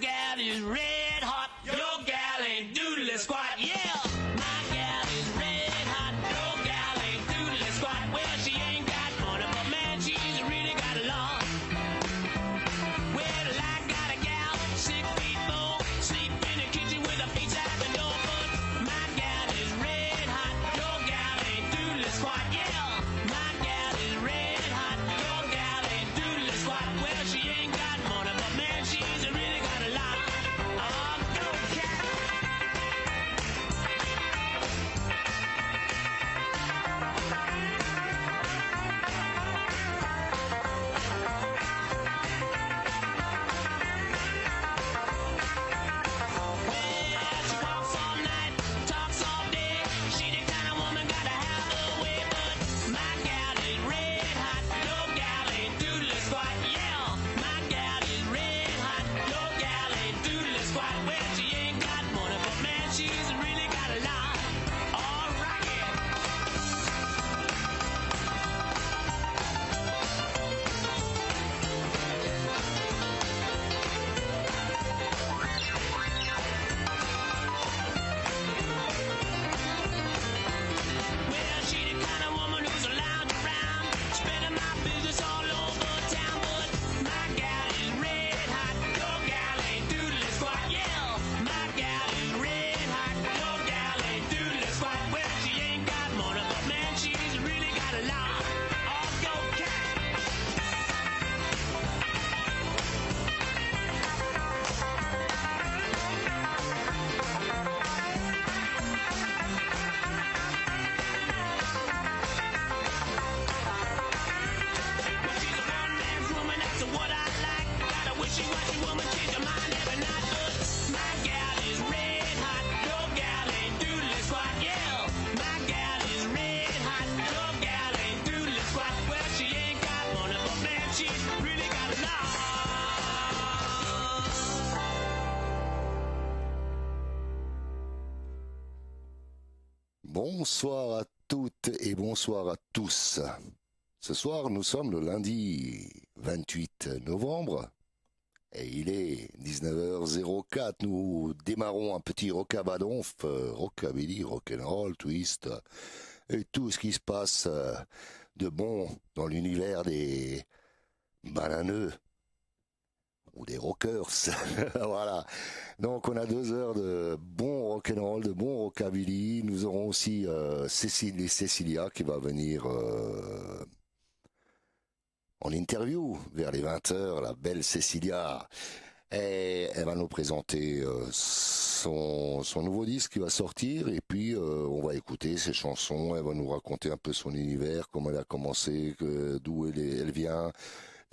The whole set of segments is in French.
gal is red hot. Your gal ain't doodly squat. Yeah, my gal is red hot. Your gal ain't doodly squat. Well, she ain't got money, but man, she's really got a lot. Well, I got a gal, 6'4", sleep in the kitchen with her feet out the door. But my gal is red hot. Your gal ain't doodly squat. Yeah, my gal is red hot. Your gal ain't doodly squat. Well, she ain't got money, but man, she's really got a lot. Oh, go cat. Well, she walks all night, talks all day. She the kind of woman gotta have her way. But my gal is red hot. Your gal ain't doodly squat. Yeah, my gal is red hot. Your gal ain't doodly squat. Well, she ain't got money, but man, she's really got a lot. All right, yeah. Well, she the kind of woman who's allowed around, spending my business all over town. But my gal is red hot. Your gal ain't doodly squat. Yeah, my gal is red hot. Your gal ain't doodly squat. Well, she ain't got money, but man, she's really got a lot. Oh, go cat. Well, she's a one-man woman, that's what I like. Got a wishy-washy woman, change her mind every night. But my gal is red hot. Your gal ain't doodly squat. Yeah, my gal is red hot. Your gal ain't doodly squat. Well, she ain't got money, but man, she's really got a lot. Bonsoir à toutes et bonsoir à tous. Ce soir, nous sommes le lundi 28 novembre et il est 19h04. Nous démarrons un petit rockabadonf, rockabilly, rock'n'roll, twist et tout ce qui se passe de bon dans l'univers des bananeux ou des rockers. Voilà. Donc on a 2 heures de bon rock'n'roll, de bon rockabilly. Nous aurons aussi Cécilia qui va venir en interview vers les 20h, la belle Cécilia. Et elle va nous présenter son nouveau disque qui va sortir et puis on va écouter ses chansons. Elle va nous raconter un peu son univers, comment elle a commencé, d'où elle vient.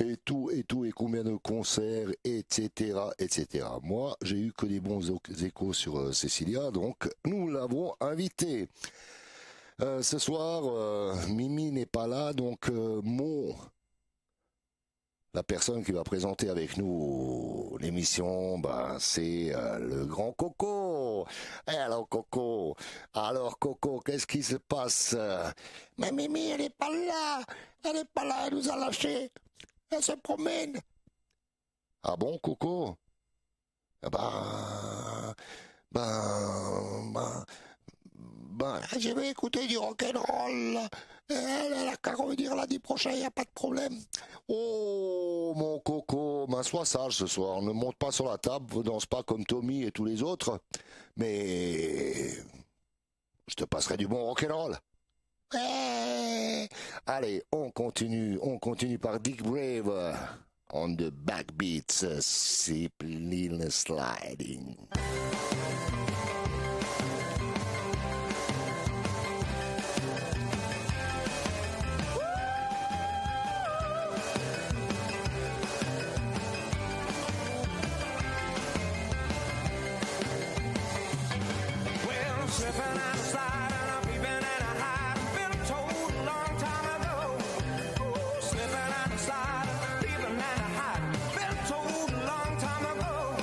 Et tout, et combien de concerts, etc., etc. Moi, j'ai eu que des bons échos sur Cécilia, donc nous l'avons invitée. Ce soir, Mimi n'est pas là, donc la personne qui va présenter avec nous l'émission, c'est le grand Coco. Alors Coco, qu'est-ce qui se passe? Mais Mimi, elle n'est pas là, elle nous a lâchés. Elle se promène. Ah bon, Coco? Je vais écouter du rock'n'roll. Elle a qu'à revenir lundi prochain, y a pas de problème. Oh, mon Coco, sois sage ce soir. Ne monte pas sur la table, ne danse pas comme Tommy et tous les autres. Mais je te passerai du bon rock'n'roll. Allez, on continue par Dick Brave on the backbeats, simply sliding. Been told a long time ago.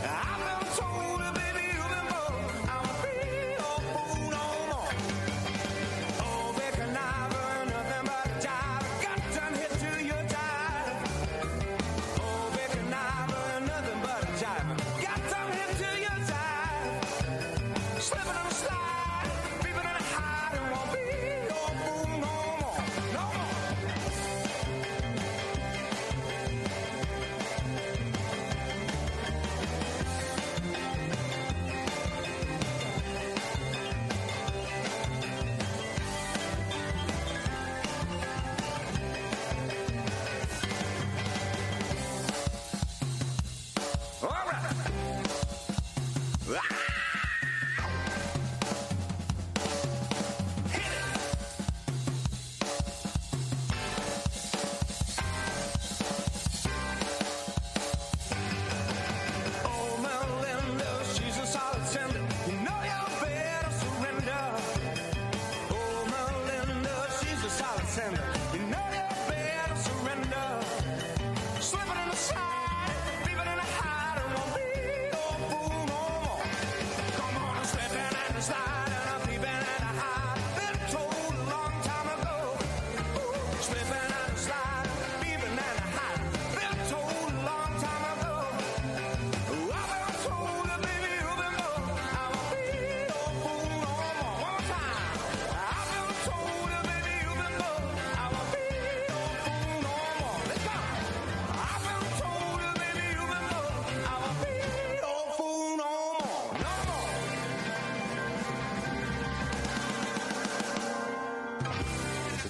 I've been told, baby,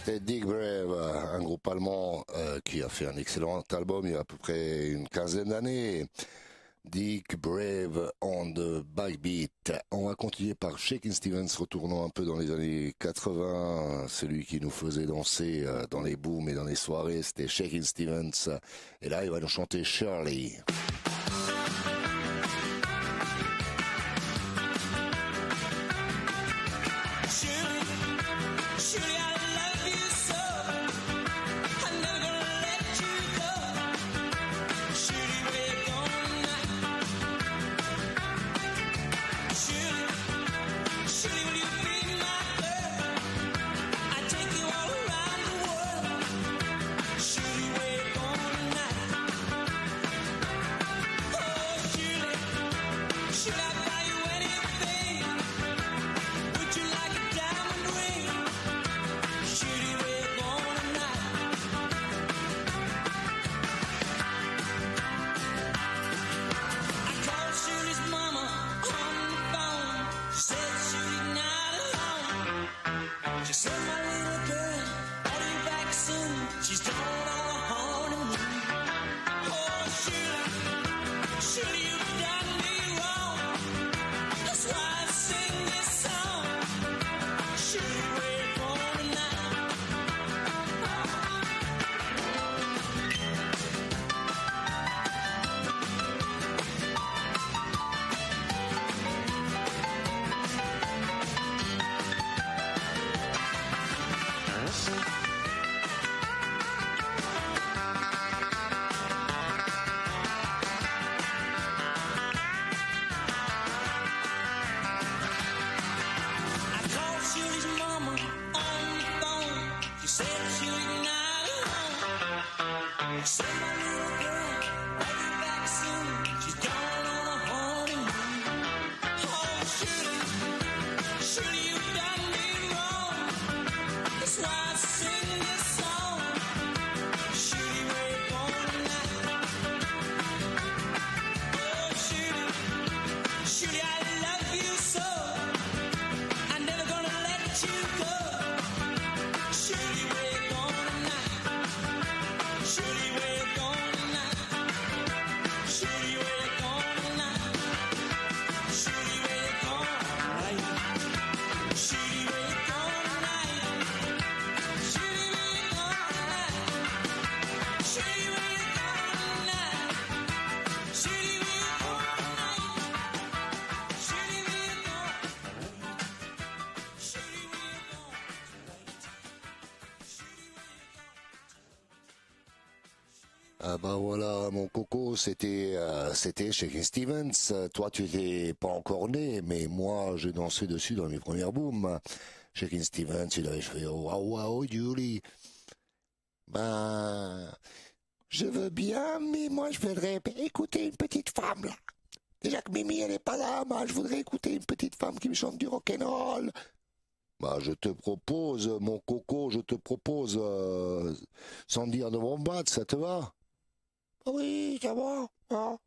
C'était Dick Brave, un groupe allemand qui a fait un excellent album il y a à peu près une quinzaine d'années. Dick Brave on the Backbeat. On va continuer par Shakin' Stevens, retournant un peu dans les années 80. Celui qui nous faisait danser dans les booms et dans les soirées, c'était Shakin' Stevens. Et là, il va nous chanter Shirley. Ah bah voilà, mon coco, c'était Shakin' Stevens. Toi, tu n'étais pas encore né, mais moi, j'ai dansé dessus dans mes premières booms. Shakin' Stevens, il avait fait oh, wow, wow, Julie. Ben, je veux bien, mais moi, je voudrais écouter une petite femme, là. Déjà que Mimi, elle est pas là, moi, je voudrais écouter une petite femme qui me chante du rock'n'roll. Bah, je te propose, mon coco, je te propose Sandy and the Wombats, ça te va? Oui, ça va. Hein.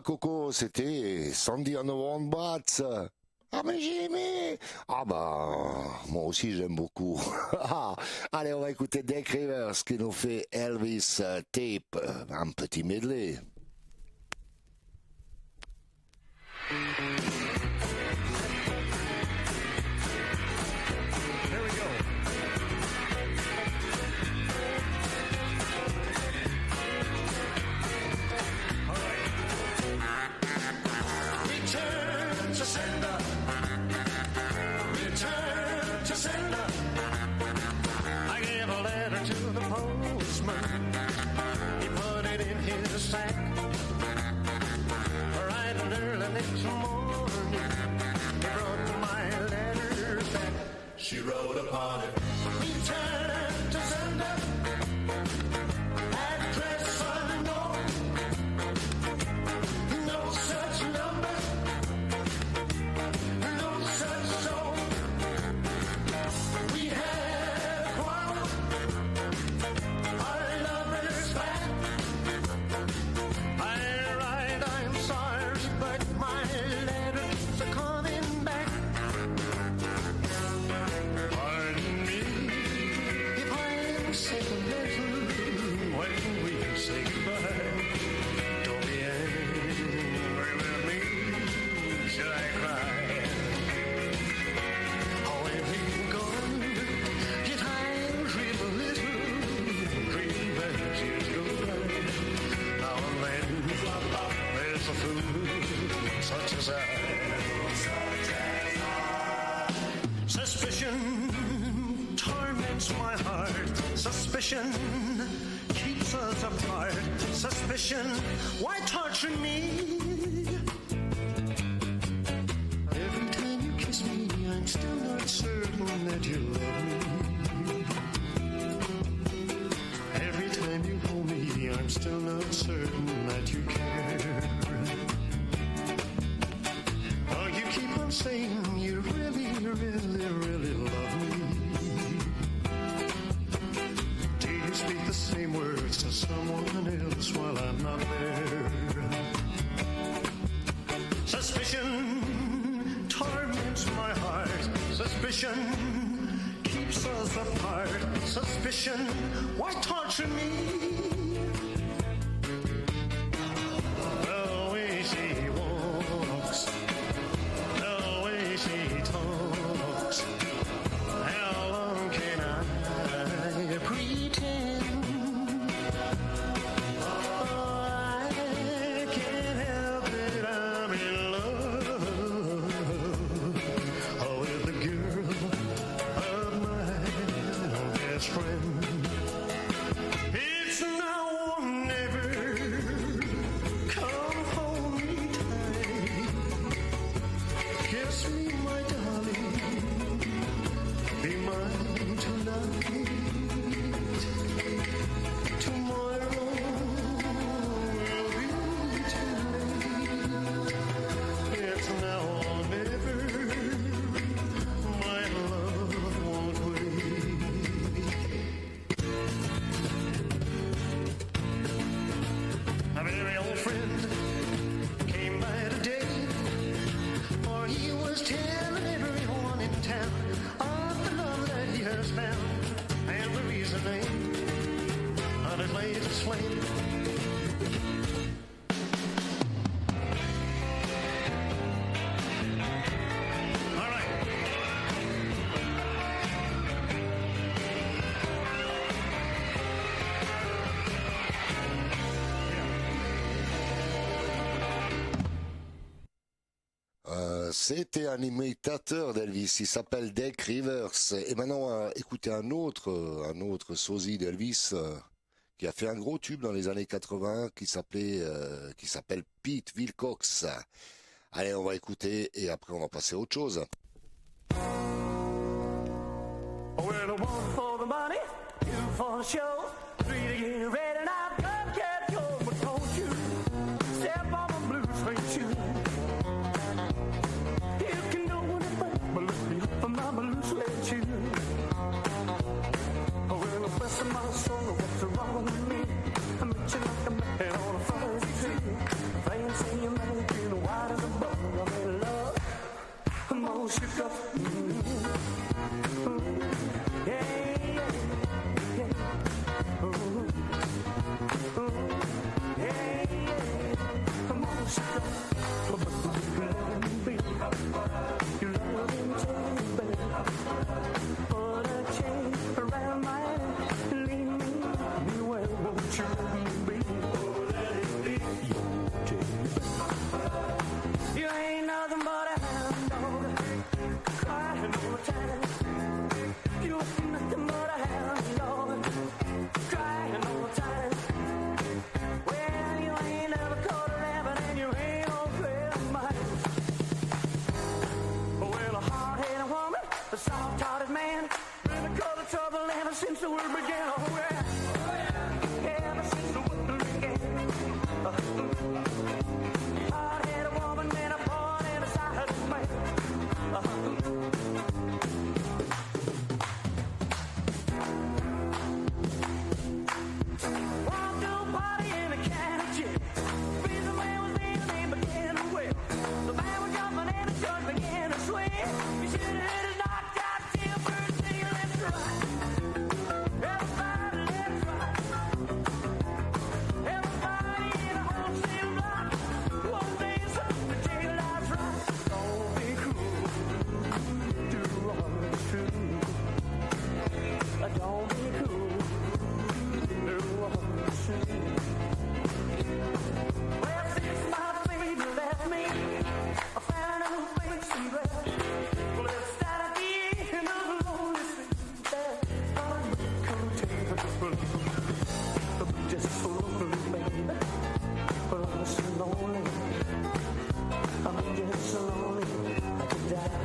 Coco, c'était Sandy on the One Bats. Ah mais j'ai aimé. Ah bah moi aussi j'aime beaucoup. Allez, on va écouter Dick Rivers qui nous fait Elvis Tape, un petit medley. I gave a letter to the postman. He put it in his sack. Right and early next morning, he brought my letter back. She wrote upon it, return to sender. Address unknown. No such number. No such zone. We had a quarrel. Our lovers back. I write, I'm sorry, but my letters are coming back. Pardon me if I'm sentimental when we say goodbye. Don't be angry with me, should I cry? Oh, if you're gone, get angry a little, dream that years go by. Now and then, there's a fool such as I. Suspicion torments my heart. Suspicion keeps us apart. Suspicion, why torture me? Every time you kiss me, I'm still not certain that you love me. Every time you hold me, I'm still not certain that you care. Oh, you keep on saying you really, really, really love me. Do you speak the same words to someone else while I'm not there? Suspicion torments my heart. Suspicion keeps us apart. Suspicion, why torture me? The way she walks, the way she talks. How long can I pretend? Oh, I can't help it, I'm in love. Oh, with the girl of my best friend. It's now or never. Come hold me tight. Kiss me, my darling. Be mine tonight. Tomorrow will be too late. It's now or never. My love won't wait. A very old friend came by today, for he was telling everyone in town of the love that he has found, and the reason of his latest flame. All right. C'était un imitateur d'Elvis, il s'appelle Dick Rivers. Et maintenant, on va écouter un autre sosie d'Elvis qui a fait un gros tube dans les années 80 qui s'appelle Pete Wilcox. Allez, on va écouter et après on va passer à autre chose. Well, one for the money, two for the show, three to get ready, and I've got to get going. But don't you step on my blue suede shoe. You can do anything but lift me up from my blue suede shoe. Well, the best of my soul, what's wrong with me? I met you like a man on a Friday tree. Fancy you, man. trouble ever since the world began. Oh, yeah. Ever since the world began. I had a woman and a boy and a silent man. Walked to a party in a can of gin. Reason man was in, they began to wail. The band was jumping and the judge began to sway. You should have heard his knocked out till birds singing left and right. Everybody let's ride. Everybody in a wholesale block. One day something to take life's right. Don't be cruel. Do what's true. Don't be cruel. Do what's true. Well, since my baby left me, I found a new face and dress. Well, it's that at the end of the lonely street that I'm containable. Just so lonely, baby. Well, I'm so lonely. I'm just so lonely I could die.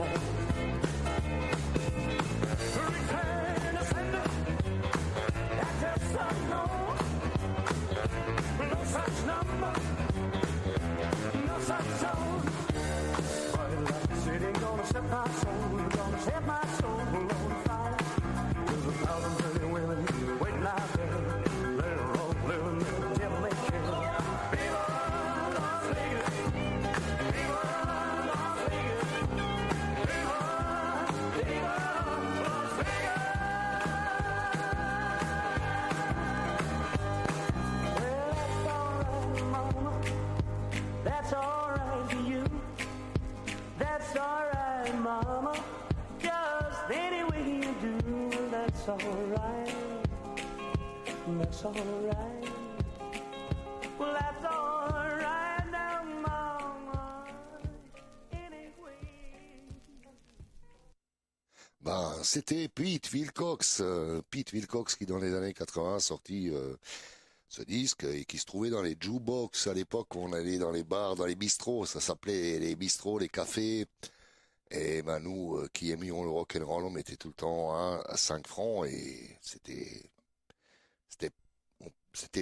Return to sender. That's just unknown. No such number. No such zone. Well, like the city gonna set my soul, gonna set my soul on fire. There's 1,000 pretty women waiting out there. They're all living in the devil they care. Viva Las Vegas. Viva Las Vegas. Viva, viva Las Vegas. Well, that's alright, mama. That's alright to you. That's alright, mama. Just any way you do. That's alright. That's alright. Well, that's alright now, mama. Anyway. Ben, c'était Pete Wilcox. Pete Wilcox qui dans les années 80 a sorti ce disque et qui se trouvait dans les jukebox à l'époque où on allait dans les bars, dans les bistrots. Ça s'appelait les bistrots, les cafés. Et ben nous qui aimions le rock'n'roll, on mettait tout le temps à 5 francs et c'était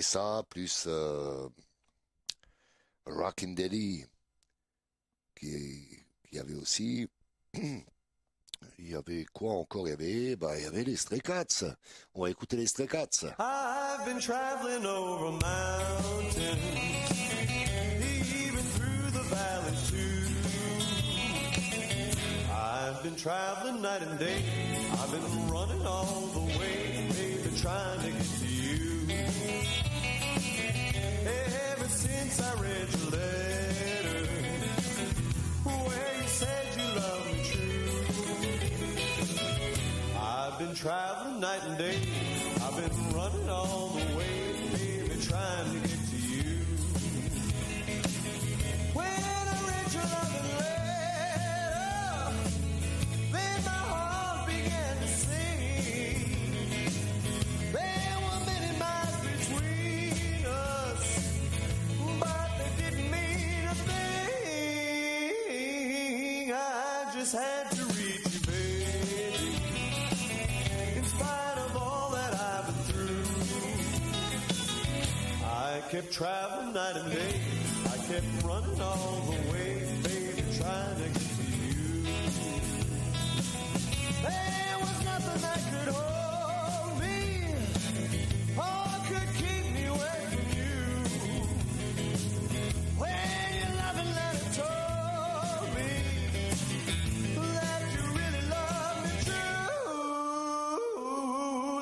ça plus Rockin' Daddy qui avait aussi. Il y avait quoi encore? Il y avait les Stray Cats. On va écouter les Stray Cats. I've been traveling over mountains, even through the valleys too. I've been traveling night and day. I've been running all the way, baby, trying to get to you. Ever since I read your letter, where you said you loved me true. I've been traveling night and day. I've been running all the way, baby, trying to get to you. When I read your loving letter, then my heart began to sing. There were many miles between us, but they didn't mean a thing. I just had to reach you, baby, in spite of all that I've been through. I kept traveling night and day. I kept running all the way, baby, trying to get to you. There was nothing that could hold me or could keep me away from you. When your loving letter told me that you really love me true,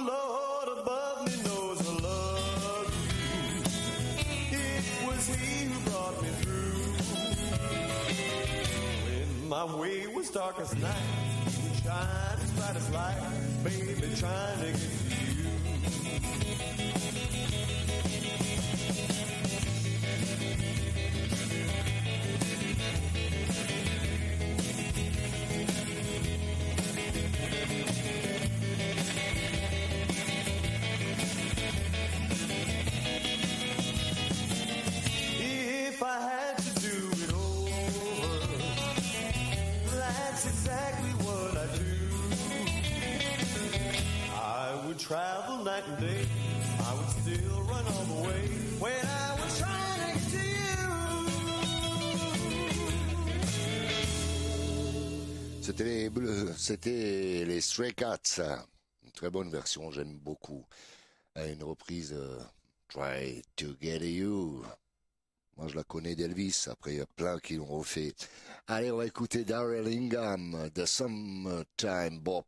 Lord above me knows I love you. It was He who brought me through. When my way was dark as night, you shine as bright as light, baby, trying to get to you. If I had to do it over, that's exactly what I do. travel night and day, I would still run all the way when I was trying to get to you. C'était les Stray Cats. Une très bonne version, j'aime beaucoup. Une reprise Try to Get You. Moi, je la connais d'Elvis. Après, il y a plein qui l'ont refait. Allez, on va écouter Darrell Ingham de Summertime Bop.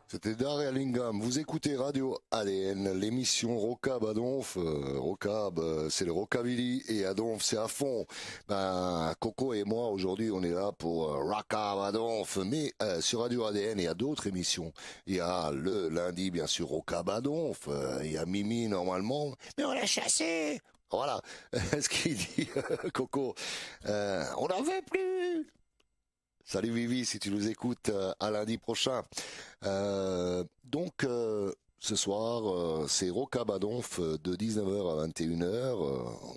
C'était Darrell Ingham. Vous écoutez Radio ADN, l'émission Rockab à Donf. Rockab, c'est le rockabilly et à Donf, c'est à fond. Ben, Coco et moi, aujourd'hui, on est là pour Rockab à Donf. Mais sur Radio ADN, il y a d'autres émissions. Il y a le lundi, bien sûr, Rockab à Donf. Il y a Mimi, normalement. Mais on l'a chassé. Voilà. Ce qu'il dit, Coco. On n'en veut plus. Salut Vivi, si tu nous écoutes, à lundi prochain. Donc, ce soir, c'est Rockab à Donf de 19h à 21h.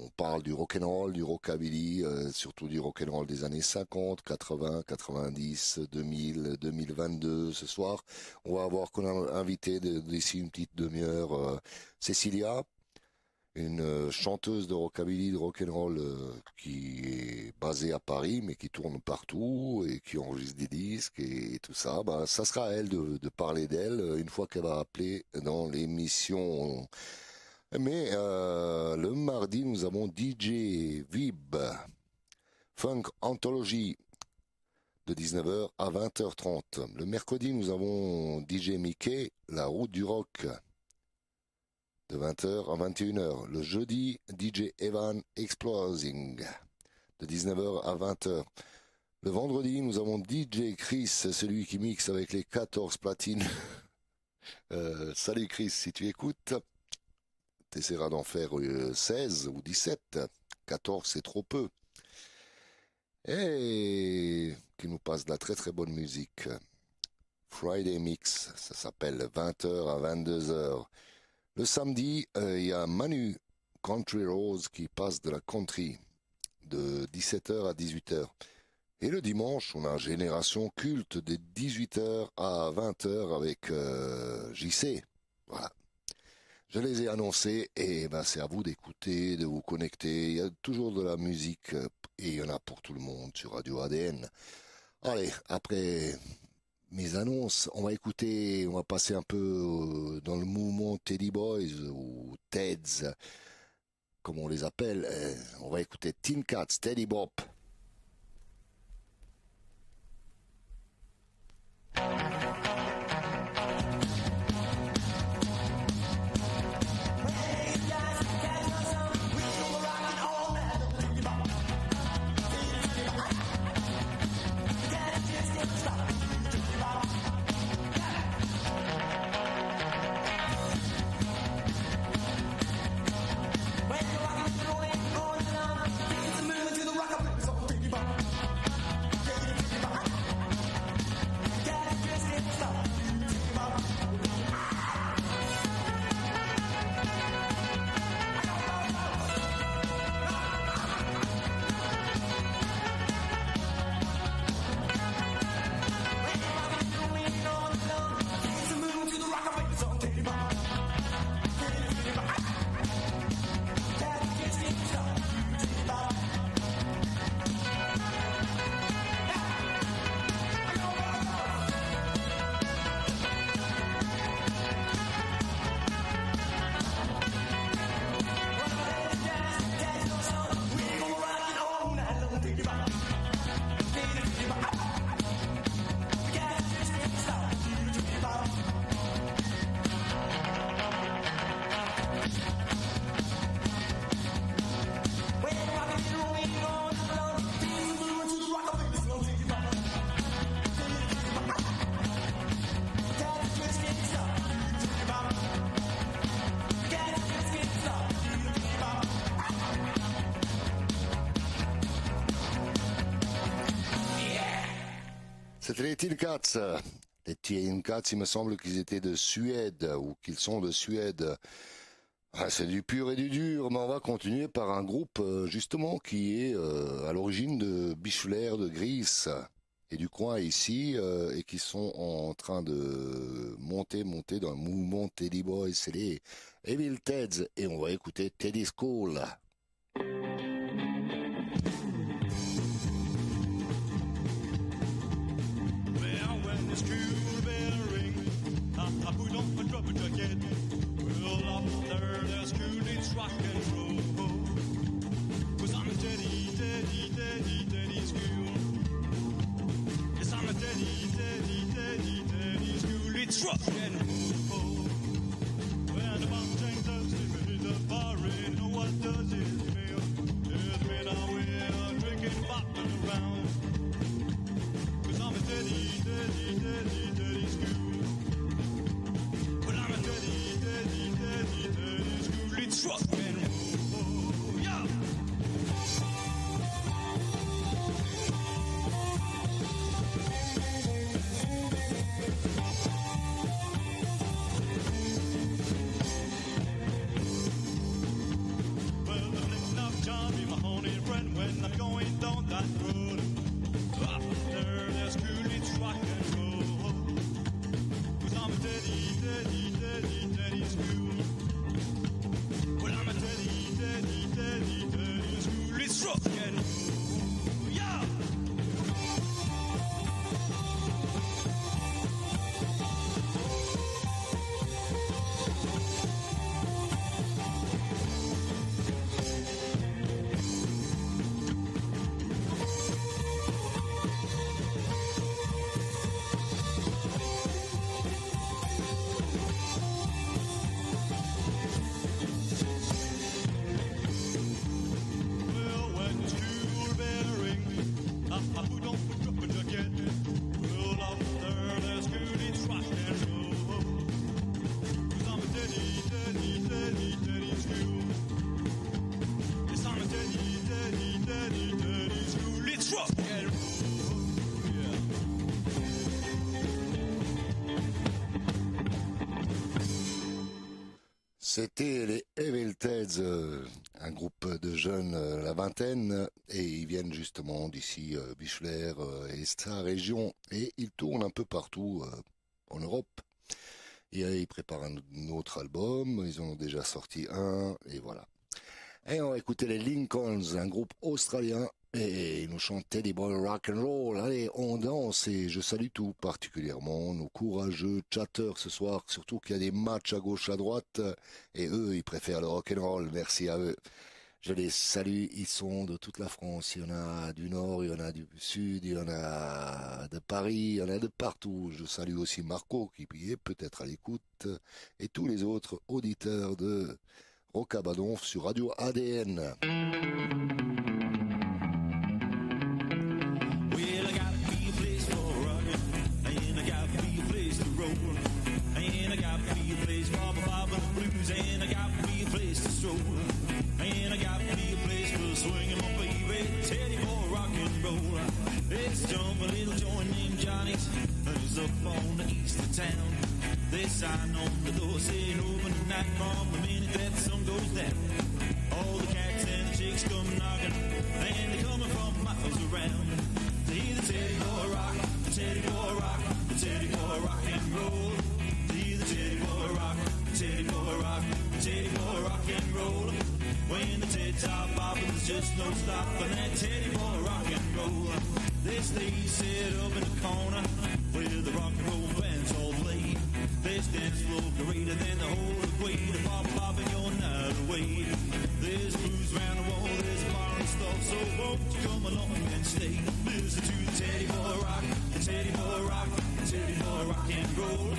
On parle du rock'n'roll, du rockabilly, surtout du rock'n'roll des années 50, 80, 90, 2000, 2022. Ce soir, on va avoir comme invité d'ici une petite demi-heure Cécilia, une chanteuse de rockabilly, de rock'n'roll qui est basée à Paris, mais qui tourne partout et qui enregistre des disques et tout ça. Ben, ça sera à elle de parler d'elle une fois qu'elle va appeler dans l'émission. Mais le mardi, nous avons DJ Vib, Funk Anthology, de 19h à 20h30. Le mercredi, nous avons DJ Mickey, La Route du Rock, de 20h à 21h. Le jeudi, DJ Evan Explosing, de 19h à 20h. Le vendredi, nous avons DJ Chris, celui qui mixe avec les 14 platines. Salut Chris, si tu écoutes, t'essaieras d'en faire 16 ou 17. 14, c'est trop peu. Et qui nous passe de la très très bonne musique. Friday Mix, ça s'appelle 20h à 22h. Le samedi, il y a Manu Country Rose qui passe de la country de 17h à 18h. Et le dimanche, on a Génération Culte de 18h à 20h avec JC. Voilà. Je les ai annoncés et ben, c'est à vous d'écouter, de vous connecter. Il y a toujours de la musique et il y en a pour tout le monde sur Radio ADN. Allez, après mes annonces, on va passer un peu dans le mouvement Teddy Boys ou Teds, comme on les appelle. On va écouter Tin Cats, Teddy Bop. C'était les Tin Cats. Les Tin Cats, il me semble qu'ils étaient de Suède, ou qu'ils sont de Suède. Ah, c'est du pur et du dur, mais on va continuer par un groupe, justement, qui est à l'origine de Bischler, de Gries, et du coin ici, et qui sont en train de monter dans le mouvement Teddy Boys. C'est les Evil Teds, et on va écouter Teddy School. Well, when the school bell rings, I put on my trouble jacket. Well, up there, the school it's rock and roll. 'Cause I'm a Teddy, Teddy, Teddy, Teddy school. Yes, I'm a Teddy, Teddy, Teddy, Teddy school. It's rock and roll. When the mountain does it, the foreign, know what does it feel? There's been a way drinking bottle around. 'Cause I'm a Teddy, Teddy, Teddy, Teddy school. But I'm a Teddy, Teddy, Teddy, Teddy school. It's rock and roll. Yeah. Well, the next of Johnny, my honey friend, when I'm going down that road. Up there, there's cool, it's rock and roll. 'Cause I'm a Teddy, Teddy, Teddy, Teddy school. Well, I'm a Teddy, Teddy, Teddy, Teddy school. It's rock and roll. Yeah. Well, when the school bell rings, I put on my trouble jacket. Well, up there, there's cool, it's rock and roll. 'Cause I'm a Teddy, Teddy, Teddy, Teddy school. Yes, I'm a Teddy, Teddy, Teddy, Teddy school. It's rock and roll. Yeah. C'était les Evil Teds, un groupe de jeunes, la vingtaine, et ils viennent justement d'ici, Bischler et sa région, et ils tournent un peu partout en Europe. Et ils préparent un autre album, ils en ont déjà sorti un, et voilà. Et on va écouter les Lincolns, un groupe australien, Et ils nous chantent Teddy Boy Rock and Roll. Allez, on danse et je salue tout particulièrement nos courageux chatteurs ce soir, surtout qu'il y a des matchs à gauche, à droite, et eux, ils préfèrent le rock and roll. Merci à eux. Je les salue, ils sont de toute la France. Il y en a du nord, il y en a du sud, il y en a de Paris, il y en a de partout. Je salue aussi Marco qui est peut-être à l'écoute et tous les autres auditeurs de Rocabadon sur Radio ADN. Well, I gotta be a place for rockin', and I gotta be a place to roll, and I gotta be a place for Bob and the blues, and I gotta be a place to stroll, and I gotta be a place for swinging my baby, Teddy Boy Rock and Roll. Let's jump a little joint named Johnny's, who's up on the east of town. They sign on the door saying open tonight from the minute that the sun goes down. All the cats and the chicks come knocking, and they're coming from miles around. To hear the Teddy Boy rock, the Teddy Boy rock, the Teddy Boy rock and roll. To hear the Teddy Boy rock, the Teddy Boy rock, the Teddy Boy rock and roll. When the tits are bobbing, there's just no stopping that Teddy Boy rock and roll. They stay set up in the corner where the rock and roll bands all play. This dance floor greater than the whole equator, to pop popping your night away. There's blues round the wall, there's a bar and stuff, so won't you come along and stay? Listen to the Teddy Boy rock, the Teddy Boy rock, the Teddy Boy rock and roll.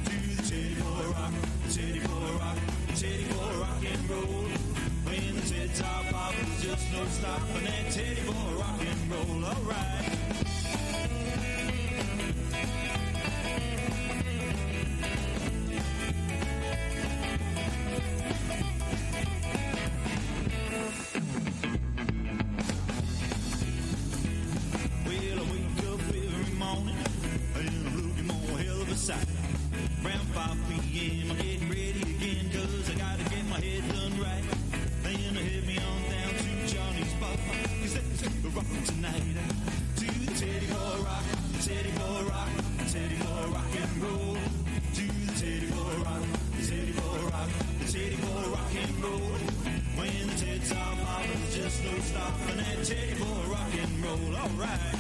To the Teddy Boy rock, the Teddy Boy rock, the Teddy Boy rock and roll. When the tits are popping, there's just no stopping that Teddy Boy rock and roll. All right. Well, I wake up every morning and I'm looking more hell of a sight. Around 5 p.m. I'm getting ready again 'cause I gotta get my head done right. Then I hit me on down to Johnny's bar 'cause that's rockin' tonight. To the Teddy Boy rock, the Teddy Boy rock, the Teddy Boy rock and roll. To the Teddy Boy rock, the Teddy Boy rock, the Teddy Boy rock and roll. When the tits are poppin', there's just no stopping that Teddy Boy rock and roll. All right.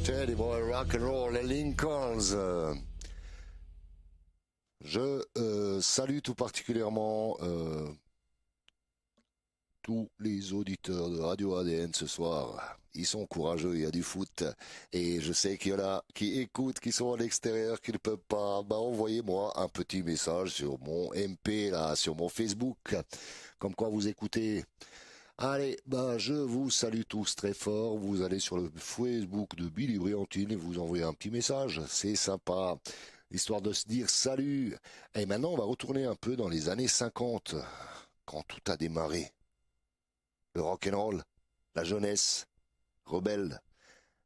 Teddy Boy Rock and Roll, les Lincolns. Je salue tout particulièrement tous les auditeurs de Radio ADN ce soir. Ils sont courageux, il y a du foot. Et je sais qu'il y en a qui écoutent, qui sont à l'extérieur, qui ne peuvent pas. Envoyez-moi un petit message sur mon MP, là, sur mon Facebook. Comme quoi vous écoutez. Allez, je vous salue tous très fort. Vous allez sur le Facebook de Billy Briantine et vous envoyez un petit message. C'est sympa, histoire de se dire salut. Et maintenant, on va retourner un peu dans les années 50, quand tout a démarré. Le rock'n'roll, la jeunesse, rebelle.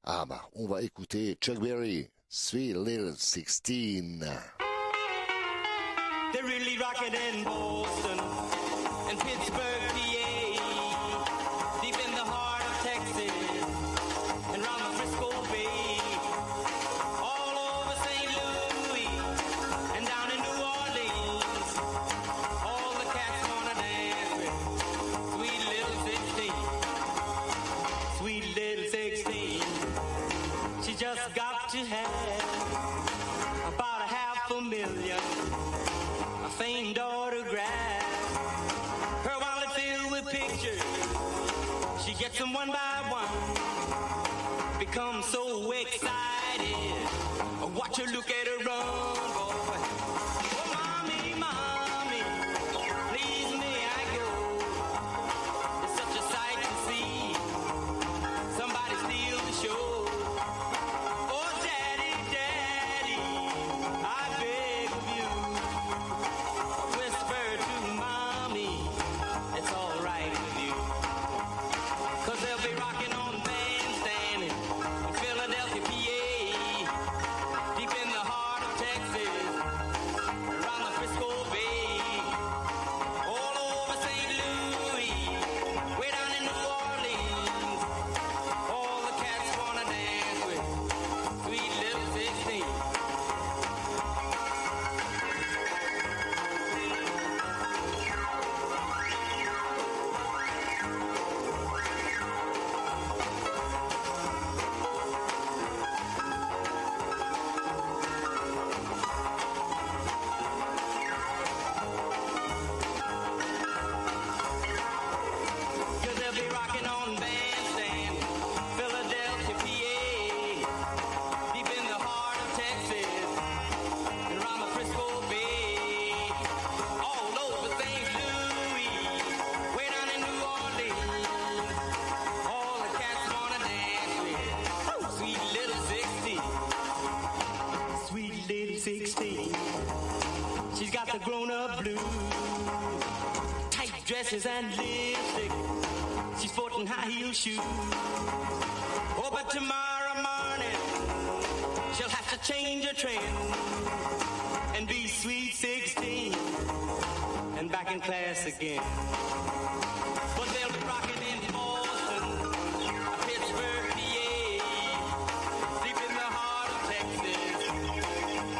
On va écouter Chuck Berry, Sweet Little 16. They're really rocking in Boston and Pittsburgh, PA. Deep in just got to have about $500,000, a famed autograph, her wallet filled with pictures. She gets them one by one, becomes so excited. Watch her look at her run, boy. Oh, mommy, mommy, please may I go? It's such a sight to see. Somebody steal the show. Oh, daddy, daddy, I beg of you. Whisper to mommy, it's all right with you. 'Cause they'll be rocking on bandstand in Philadelphia, PA. Deep in the heart of Texas, around the Frisco Bay, all over St. Louis, way down in New Orleans, all the cats wanna dance with sweet little 16. Cause they'll be rocking on bandstand, Philadelphia, PA, deep in the heart of Texas, and around the Frisco Bay, all over St. Louis, way down in New Orleans, all the cats wanna dance with sweet little 16, sweet little 16. She's got the grown-up blues, tight dresses and lipstick. She's sporting high heel shoes. Oh, but tomorrow morning she'll have to change her trend and be sweet 16 and back in class again. But they'll be rocking in Boston, Pittsburgh, PA, deep in the heart of Texas,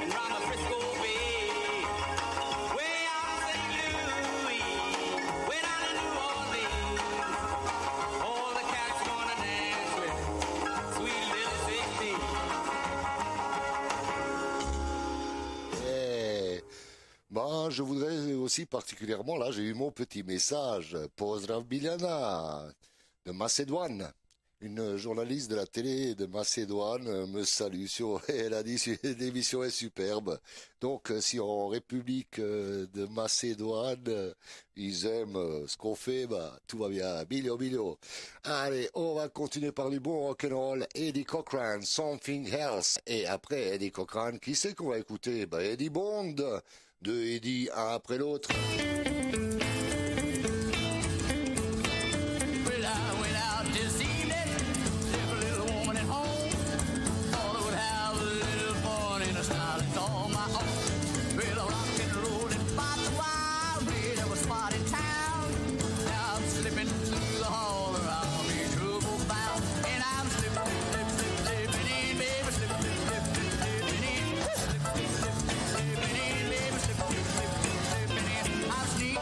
and round the Frisco Bay, way out in St. Louis, way down in New Orleans, all the cats wanna dance with sweet little 16. Eh, ben, je voudrais aussi particulièrement, là, j'ai eu mon petit message. Pozdrav Biljana de Macédoine. Une journaliste de la télé de Macédoine me salue elle a dit l'émission est superbe. Donc si en République de Macédoine ils aiment ce qu'on fait, bah tout va bien. Bilio bilio. Allez, on va continuer par du bon rock'n'roll. Eddie Cochran, Something Else. Et après Eddie Cochran, qui c'est qu'on va écouter? Bah Eddie Bond, de Eddie un après l'autre. Well, I went out this evening, left a little woman at home. Thought I would have a little fun in a style that's all my own. Well, I rocked and rolled and fought the wild red. There was spot in town. Now I'm slipping through the hall or I'll be trouble bound. And I'm slipping in, baby, slipping in. Slipping in, baby, slipping in. I'm sneaking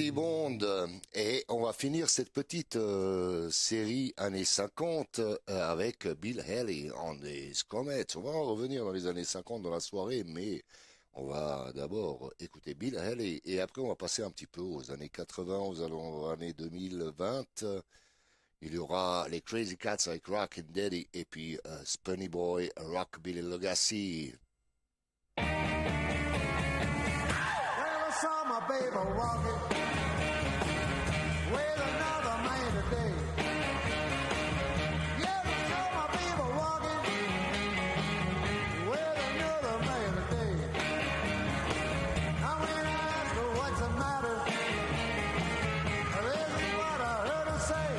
Billy Bond. Et on va finir cette petite série années 50 avec Bill Haley on the Comets. On va en revenir dans les années 50 dans la soirée, mais on va d'abord écouter Bill Haley et après on va passer un petit peu aux années 80, aux années 2020. Il y aura les Crazy Cats avec Rock and Daddy et puis Spunny Boy, Rockabilly Legacy. Well, I saw my baby walking with another man today. Yeah, I saw my baby walking with another man today. Now when I asked her what's the matter, this is what I heard her say.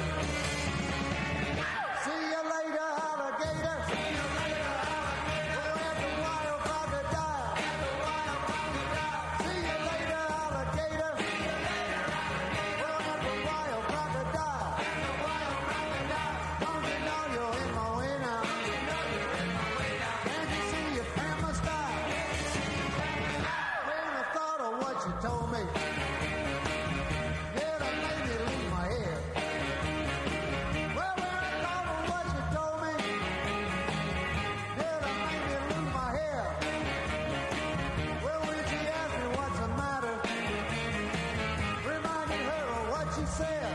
See you later, alligator. See you later, alligator. We're at the wild crocodile. At the wild crocodile. See you later, alligator. See you later, alligator. We're at the wild crocodile. At the wild crocodile. Don't you know you're in my way now? Don't you know you're in my way now? Can't you see your camera style? Can't you see your camera style? When I thought of what you told me, yeah, that made me lose my head. Well, when I thought of what you told me, yeah, that made me lose my head. Well, when she asked me what's the matter, reminded her of what she said.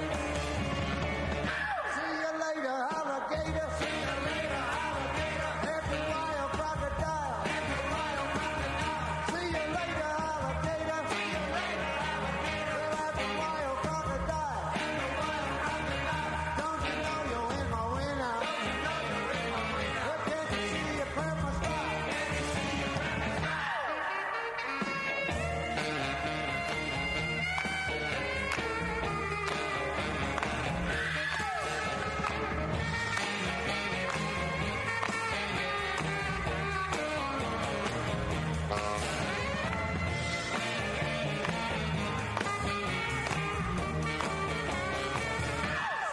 See you later, alligator. See you later, alligator. At the wild crocodile. At the wild crocodile. See you later, alligator. See you later, alligator. Well, at the wild crocodile. At the wild crocodile. Don't you know you're in my way now? Don't you know you're in my way now? Well, can't you see your grandma style? Can't you see your grandma style?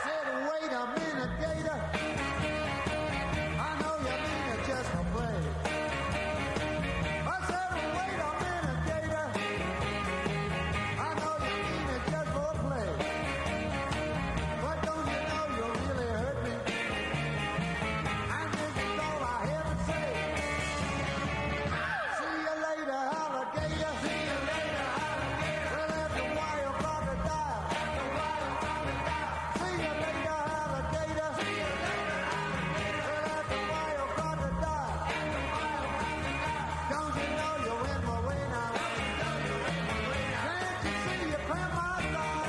Said, wait a minute, Gator. I know you mean it just for play. I said, wait a minute, Gator. I know you mean it just for play. But don't you know you really hurt me? And this is all I have to say. See you later, alligator. See you later, alligator. Well, at the wild crocodile. At the wild crocodile. See you later, alligator. See you later, alligator. Well, at the wild crocodile. At the wild crocodile. Don't you know you're in my way now? Don't you know you're in my way now? Can't you see your grandma style?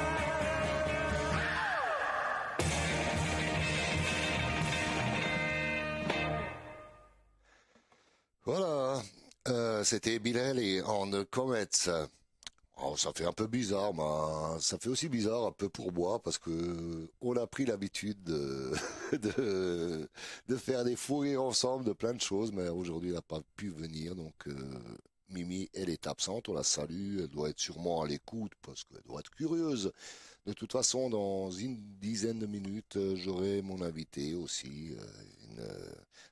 Voilà, c'était Bill Haley on the Comets. Oh, ça fait un peu bizarre, mais ça fait aussi bizarre un peu pour moi parce que on a pris l'habitude de faire des fous rires ensemble de plein de choses, mais aujourd'hui elle n'a pas pu venir, donc Mimi elle est absente, on la salue, elle doit être sûrement à l'écoute parce qu'elle doit être curieuse. De toute façon, dans une dizaine de minutes, j'aurai mon invité aussi, une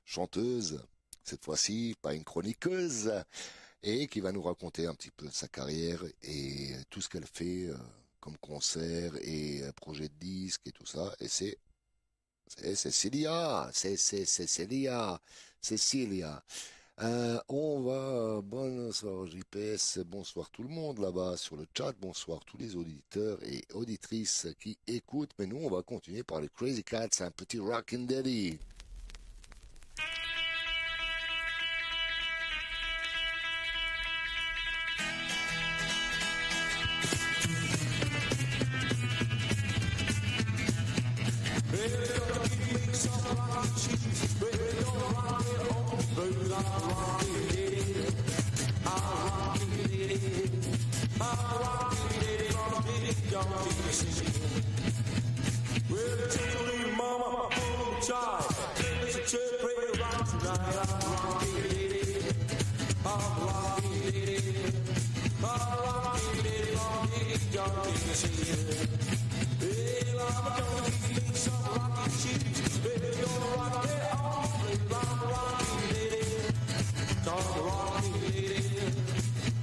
chanteuse, cette fois-ci, pas une chroniqueuse, et qui va nous raconter un petit peu sa carrière et tout ce qu'elle fait comme concert et projet de disque et tout ça. Et c'est Cécilia, c'est Cécilia. On va, bonsoir JPS, bonsoir tout le monde là-bas sur le chat, bonsoir tous les auditeurs et auditrices qui écoutent. Mais nous, on va continuer par les Crazy Cats, un petit Rock and Daddy.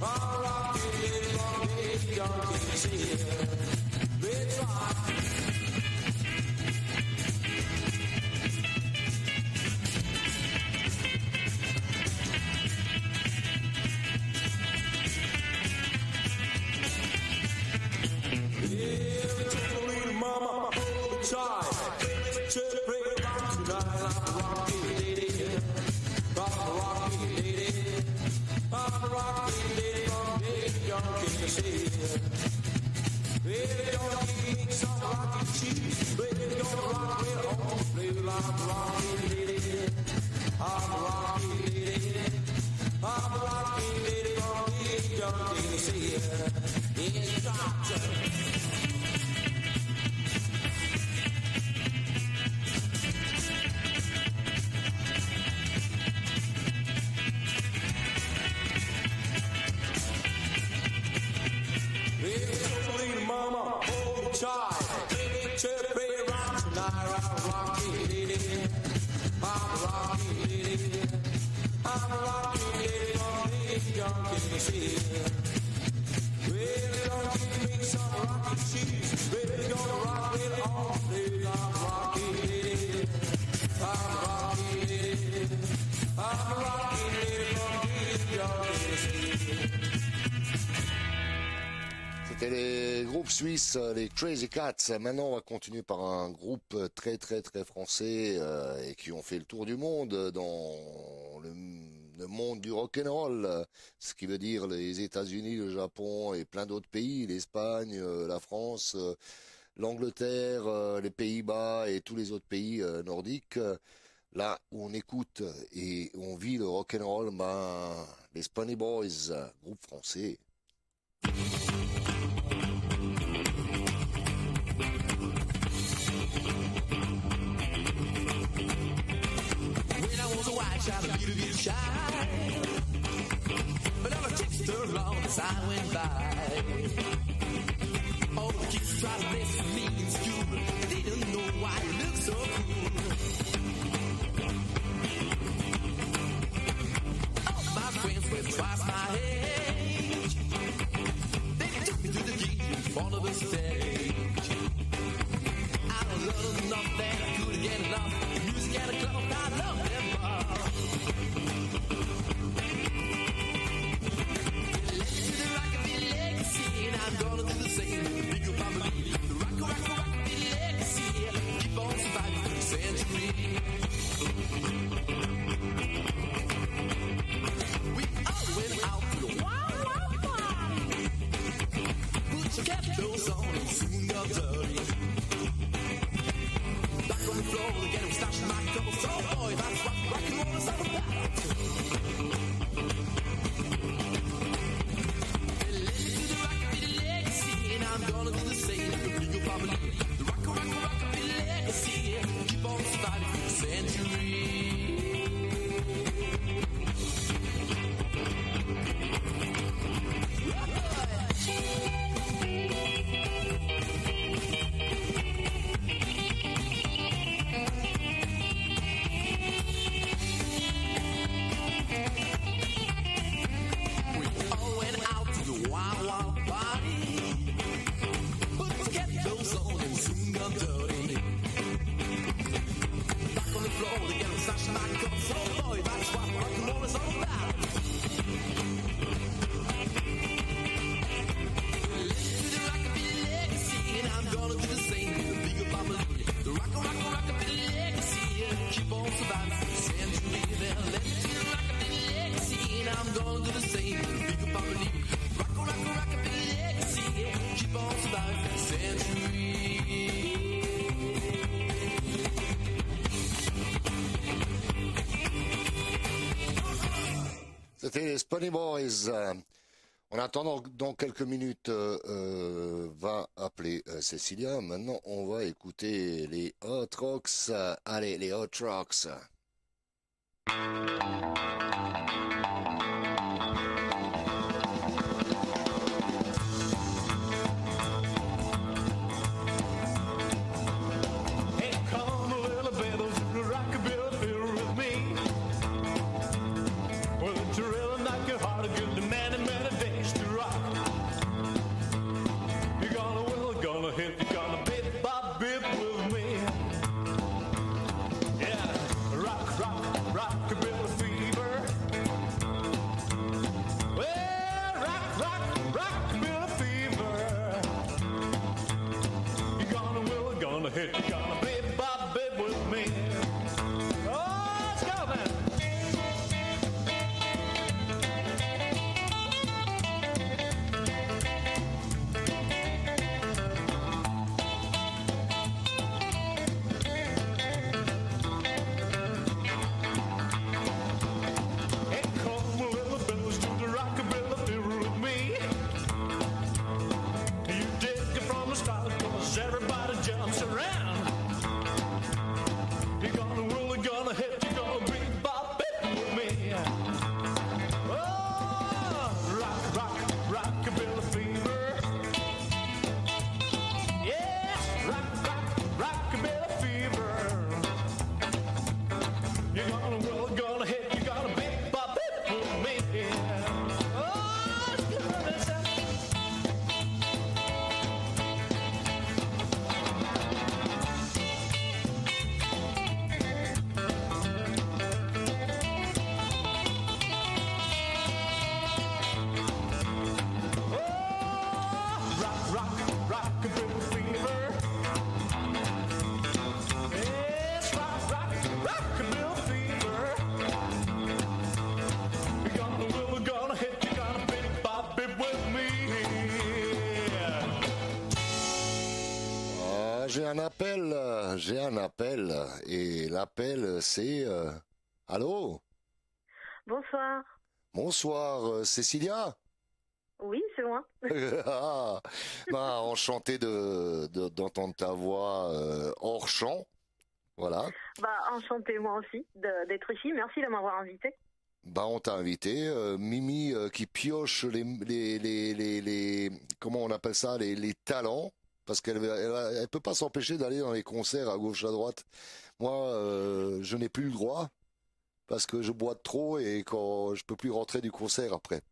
I'll rock you, little baby, don't you see it? C'était les groupes suisses, les Crazy Cats. Maintenant, on va continuer par un groupe très très très français et qui ont fait le tour du monde dans le monde du rock'n'roll, ce qui veut dire les États-Unis, le Japon et plein d'autres pays, l'Espagne, la France, l'Angleterre, les Pays-Bas et tous les autres pays nordiques. Là où on écoute et on vit le rock'n'roll, les Spunny Boys, groupe français. Try to be shy, but all the chicks turned around as I went by. All the kids try to mess with me in school. They don't know why you look so cool. All my friends were twice my age. They took me to the gig in front of the stage. I don't love enough that I couldn't get enough. Music at a club, I love them all. I'm gonna do the same. Big up, I believe. The rockin' legacy. Keep on surviving through the century. We all went out to the wild, wild party. Put your cat clothes on and soon got dirty. Back on the floor again, we stash my couple. So boy, that's what rock'n'roll is all about. I'm gonna do the same. The bigger family, the rock, legacy. Keep on surviving through the century. We all went out to the wild, wild party. On and soon got dirty. Back on the floor, they get them slashed back up. So boy, that's what rock'n'roll is all about. Listen to the rockabilly legacy, and I'm gonna do the same. The bigger family, the rockabilly legacy. Keep on surviving for the century. Listen to the rockabilly legacy, and I'm gonna do the same. The bigger family, rockabilly legacy. Keep on surviving for the century. C'était les Spunny Boys. En attendant, dans quelques minutes, va appeler Cécilia. Maintenant, on va écouter les Hot Rocks. Allez, les Hot Rocks. Hey, come a little bit of rockabilly feel with me. Well, it's really knock your heart good to many, many days to rock. You're gonna hit, you're gonna bit by bit with me. Yeah, rockabilly fever. Well, gonna hit, you're gonna be Bobby with me. Oh, let's go, man. Hey, come little fellas to the rockabilly fever with me. You dig it from the start, 'cause everybody jumps around. You're gonna really gonna hit, you're gonna be Bobby with me. Oh, rockabilly fever. Yes, rockabilly fever. You're gonna really gonna hit, you're gonna be Bobby with me. Oh, it's good, it's rockabilly fever. Yes, rockabilly fever. You're gonna hit, you're gonna be Bobby with me. Ah, j'ai un appel, et l'appel c'est... Allô? Bonsoir. Bonsoir, Cécilia? Oui, c'est moi. Ah, bah, enchanté d'entendre ta voix hors champ, voilà. Bah, enchantée moi aussi d'être ici. Merci de m'avoir invité. Bah, on t'a invité, Mimi qui pioche les comment on appelle ça, les talents, parce elle peut pas s'empêcher d'aller dans les concerts à gauche à droite. Moi, je n'ai plus le droit parce que je bois trop et quand je peux plus rentrer du concert après.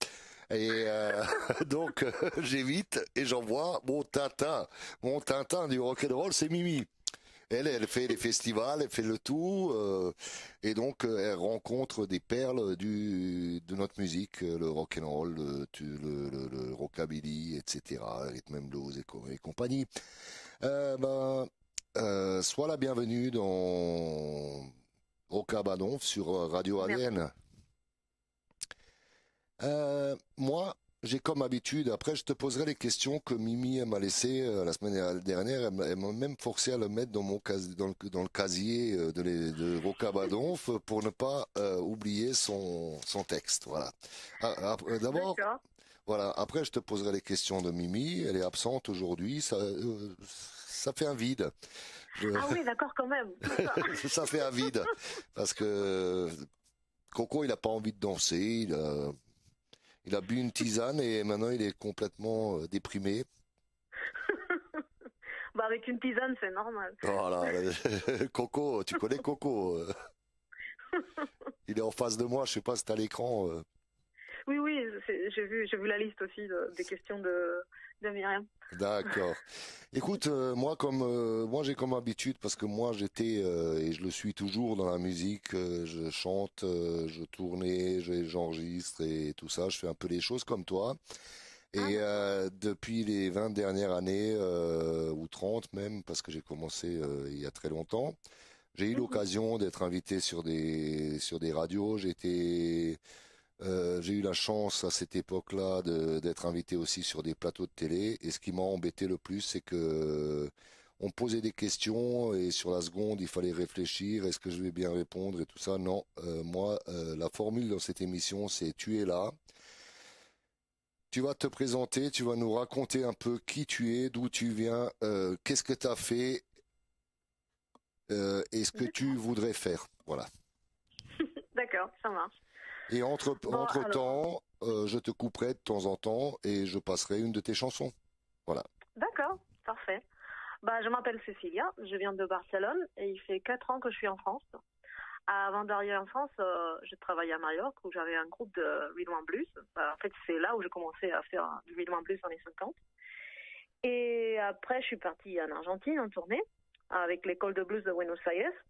Et donc j'évite et j'envoie mon Tintin du rock'n'roll, c'est Mimi. Elle fait les festivals, elle fait le tout, et donc elle rencontre des perles de notre musique, le rock'n'roll, le rockabilly, etc., rhythm and blues et compagnie. Sois la bienvenue dans Rockabadon sur Radio ADN. Moi, j'ai comme habitude, après je te poserai les questions que Mimi m'a laissées la semaine dernière, elle m'a même forcé à le mettre dans dans le casier de Rocabadonf pour ne pas oublier son texte. Voilà. D'abord, D'accord. voilà, après je te poserai les questions de Mimi, elle est absente aujourd'hui, ça fait un vide. Ah oui, d'accord, quand même. Ça fait un vide, parce que Coco, il a pas envie de danser, il a bu une tisane et maintenant il est complètement déprimé. Bah, avec une tisane, c'est normal. Voilà, Coco, tu connais Coco. Il est en face de moi, je sais pas si t'as l'écran. Oui, j'ai vu la liste aussi des questions de Myriam. D'accord. Écoute, moi j'ai comme habitude, parce que moi j'étais et je le suis toujours dans la musique, je chante, je tournais, j'enregistre et tout ça, je fais un peu les choses comme toi. Et depuis les 20 dernières années, ou 30 même, parce que j'ai commencé il y a très longtemps, j'ai eu l'occasion d'être invité sur des radios, j'ai eu la chance à cette époque-là d'être invité aussi sur des plateaux de télé. Et ce qui m'a embêté le plus, c'est que on posait des questions et sur la seconde, il fallait réfléchir. Est-ce que je vais bien répondre et tout ça? Non, moi, la formule dans cette émission, c'est tu es là. Tu vas te présenter, tu vas nous raconter un peu qui tu es, d'où tu viens, qu'est-ce que tu as fait et ce que tu voudrais faire. Voilà. D'accord, ça marche. Et entre-temps, je te couperai de temps en temps et je passerai une de tes chansons. Voilà. D'accord, parfait. Bah, je m'appelle Cécilia, je viens de Barcelone et il fait 4 ans que je suis en France. Avant d'arriver en France, je travaillais à Majorque où j'avais un groupe de rhythm and blues. En fait, c'est là où j'ai commencé à faire du rhythm and blues dans les 50. Et après, je suis partie en Argentine en tournée avec l'école de blues de Buenos Aires.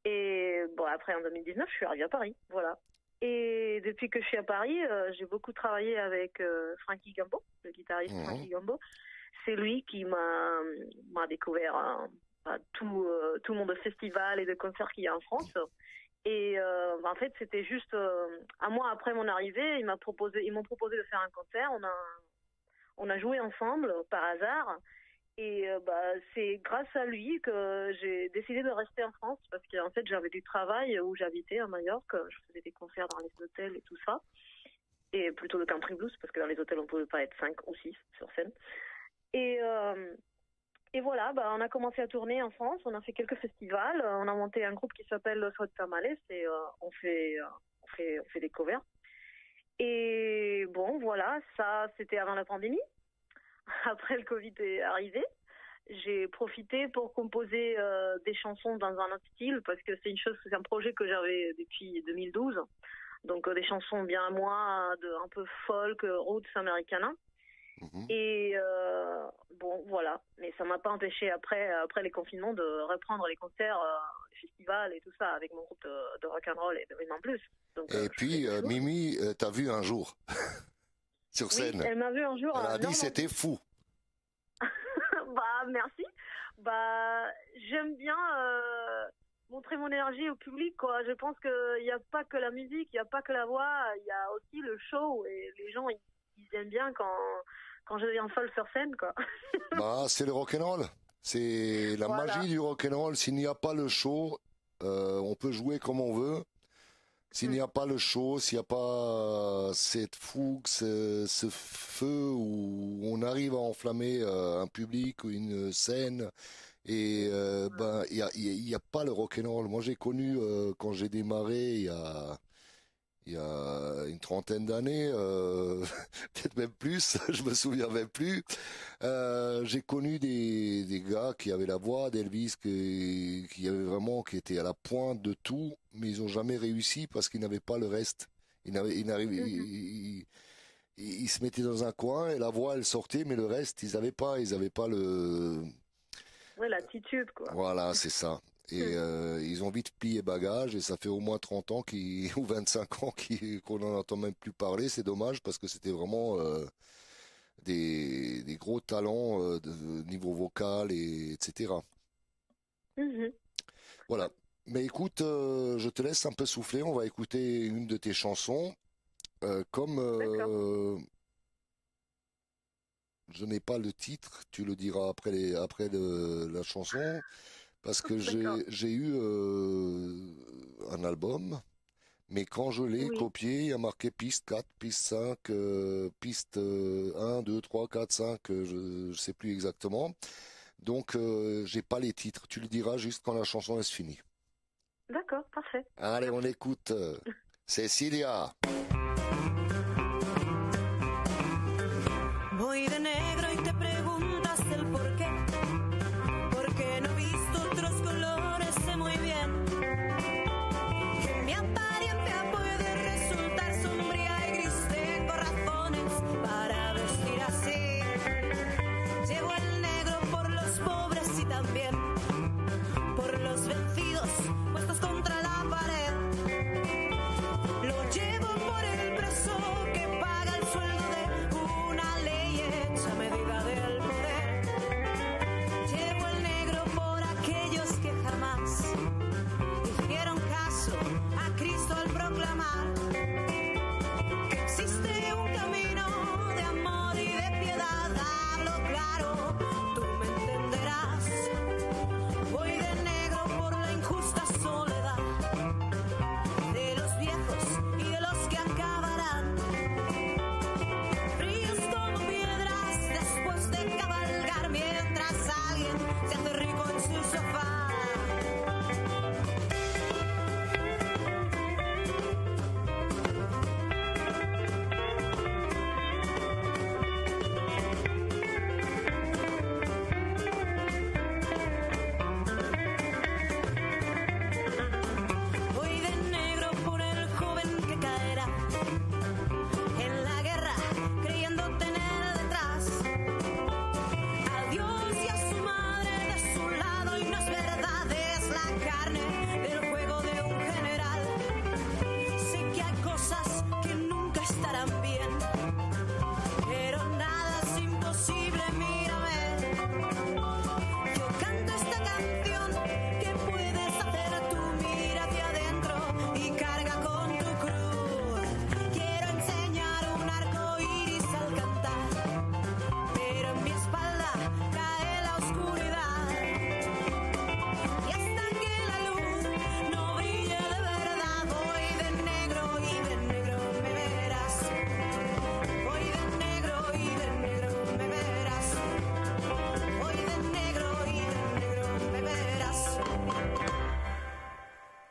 Et bon, après, en 2019, je suis arrivée à Paris. Voilà. Et depuis que je suis à Paris, j'ai beaucoup travaillé avec Frankie Gambo, le guitariste Frankie Gambo. C'est lui qui m'a découvert tout le monde de festivals et de concerts qu'il y a en France. Et en fait, c'était juste un mois après mon arrivée, ils m'ont proposé de faire un concert. On a joué ensemble par hasard. Et c'est grâce à lui que j'ai décidé de rester en France parce qu'en fait j'avais du travail où j'habitais à Majorque, je faisais des concerts dans les hôtels et tout ça, et plutôt de country blues parce que dans les hôtels on pouvait pas être 5 ou 6 sur scène. Et voilà, on a commencé à tourner en France, on a fait quelques festivals, on a monté un groupe qui s'appelle Los Hot Tamales et on fait des covers. Et bon voilà, ça c'était avant la pandémie. Après le Covid est arrivé, j'ai profité pour composer des chansons dans un autre style parce que c'est un projet que j'avais depuis 2012. Donc des chansons bien à moi, un peu folk, roots americana. Et bon voilà, mais ça m'a pas empêché après les confinements de reprendre les concerts, les festivals et tout ça avec mon groupe de rock and roll et de rhythm and blues. Donc, Et puis Mimi, t'as vu un jour sur scène. Oui, elle m'a vu un jour. Elle a dit c'était fou. Merci. J'aime bien montrer mon énergie au public, quoi. Je pense qu'il n'y a pas que la musique, il n'y a pas que la voix, il y a aussi le show et les gens ils aiment bien quand je deviens folle sur scène, quoi. C'est le rock'n'roll. C'est la magie du rock'n'roll. S'il n'y a pas le show, on peut jouer comme on veut. S'il n'y a pas le show, s'il n'y a pas cette fougue, ce feu où on arrive à enflammer un public ou une scène, et il y a pas le rock'n'roll. Moi j'ai connu quand j'ai démarré il y a une trentaine d'années, peut-être même plus, je me souviens même plus. J'ai connu des gars qui avaient la voix d'Elvis, qui étaient à la pointe de tout, mais ils ont jamais réussi parce qu'ils n'avaient pas le reste. Ils se mettaient dans un coin et la voix elle sortait, mais le reste ils avaient pas le. Ouais, l'attitude, quoi. Voilà, c'est ça. Et ils ont vite plié bagages et ça fait au moins 30 ans ou 25 ans qu'on n'en entend même plus parler. C'est dommage parce que c'était vraiment des gros talents de niveau vocal etc. Voilà. Mais écoute, je te laisse un peu souffler. On va écouter une de tes chansons. Je n'ai pas le titre, tu le diras après la chanson. Parce que j'ai eu un album, mais quand je l'ai copié, il y a marqué piste 4, piste 5, piste 1, 2, 3, 4, 5, je ne sais plus exactement. Donc, j'ai pas les titres. Tu le diras juste quand la chanson est finie. D'accord, parfait. Allez, on écoute Cecilia. Voy de negro y te preguntas el por qué. Porque no he visto otros colores, sé muy bien que mi apariencia puede resultar sombría y gris. Tengo razones para vestir así. Llevo el negro por los pobres y también por los vencidos, puestos contra la pared. Lo llevo por el preso que paga el sueldo de una ley hecha.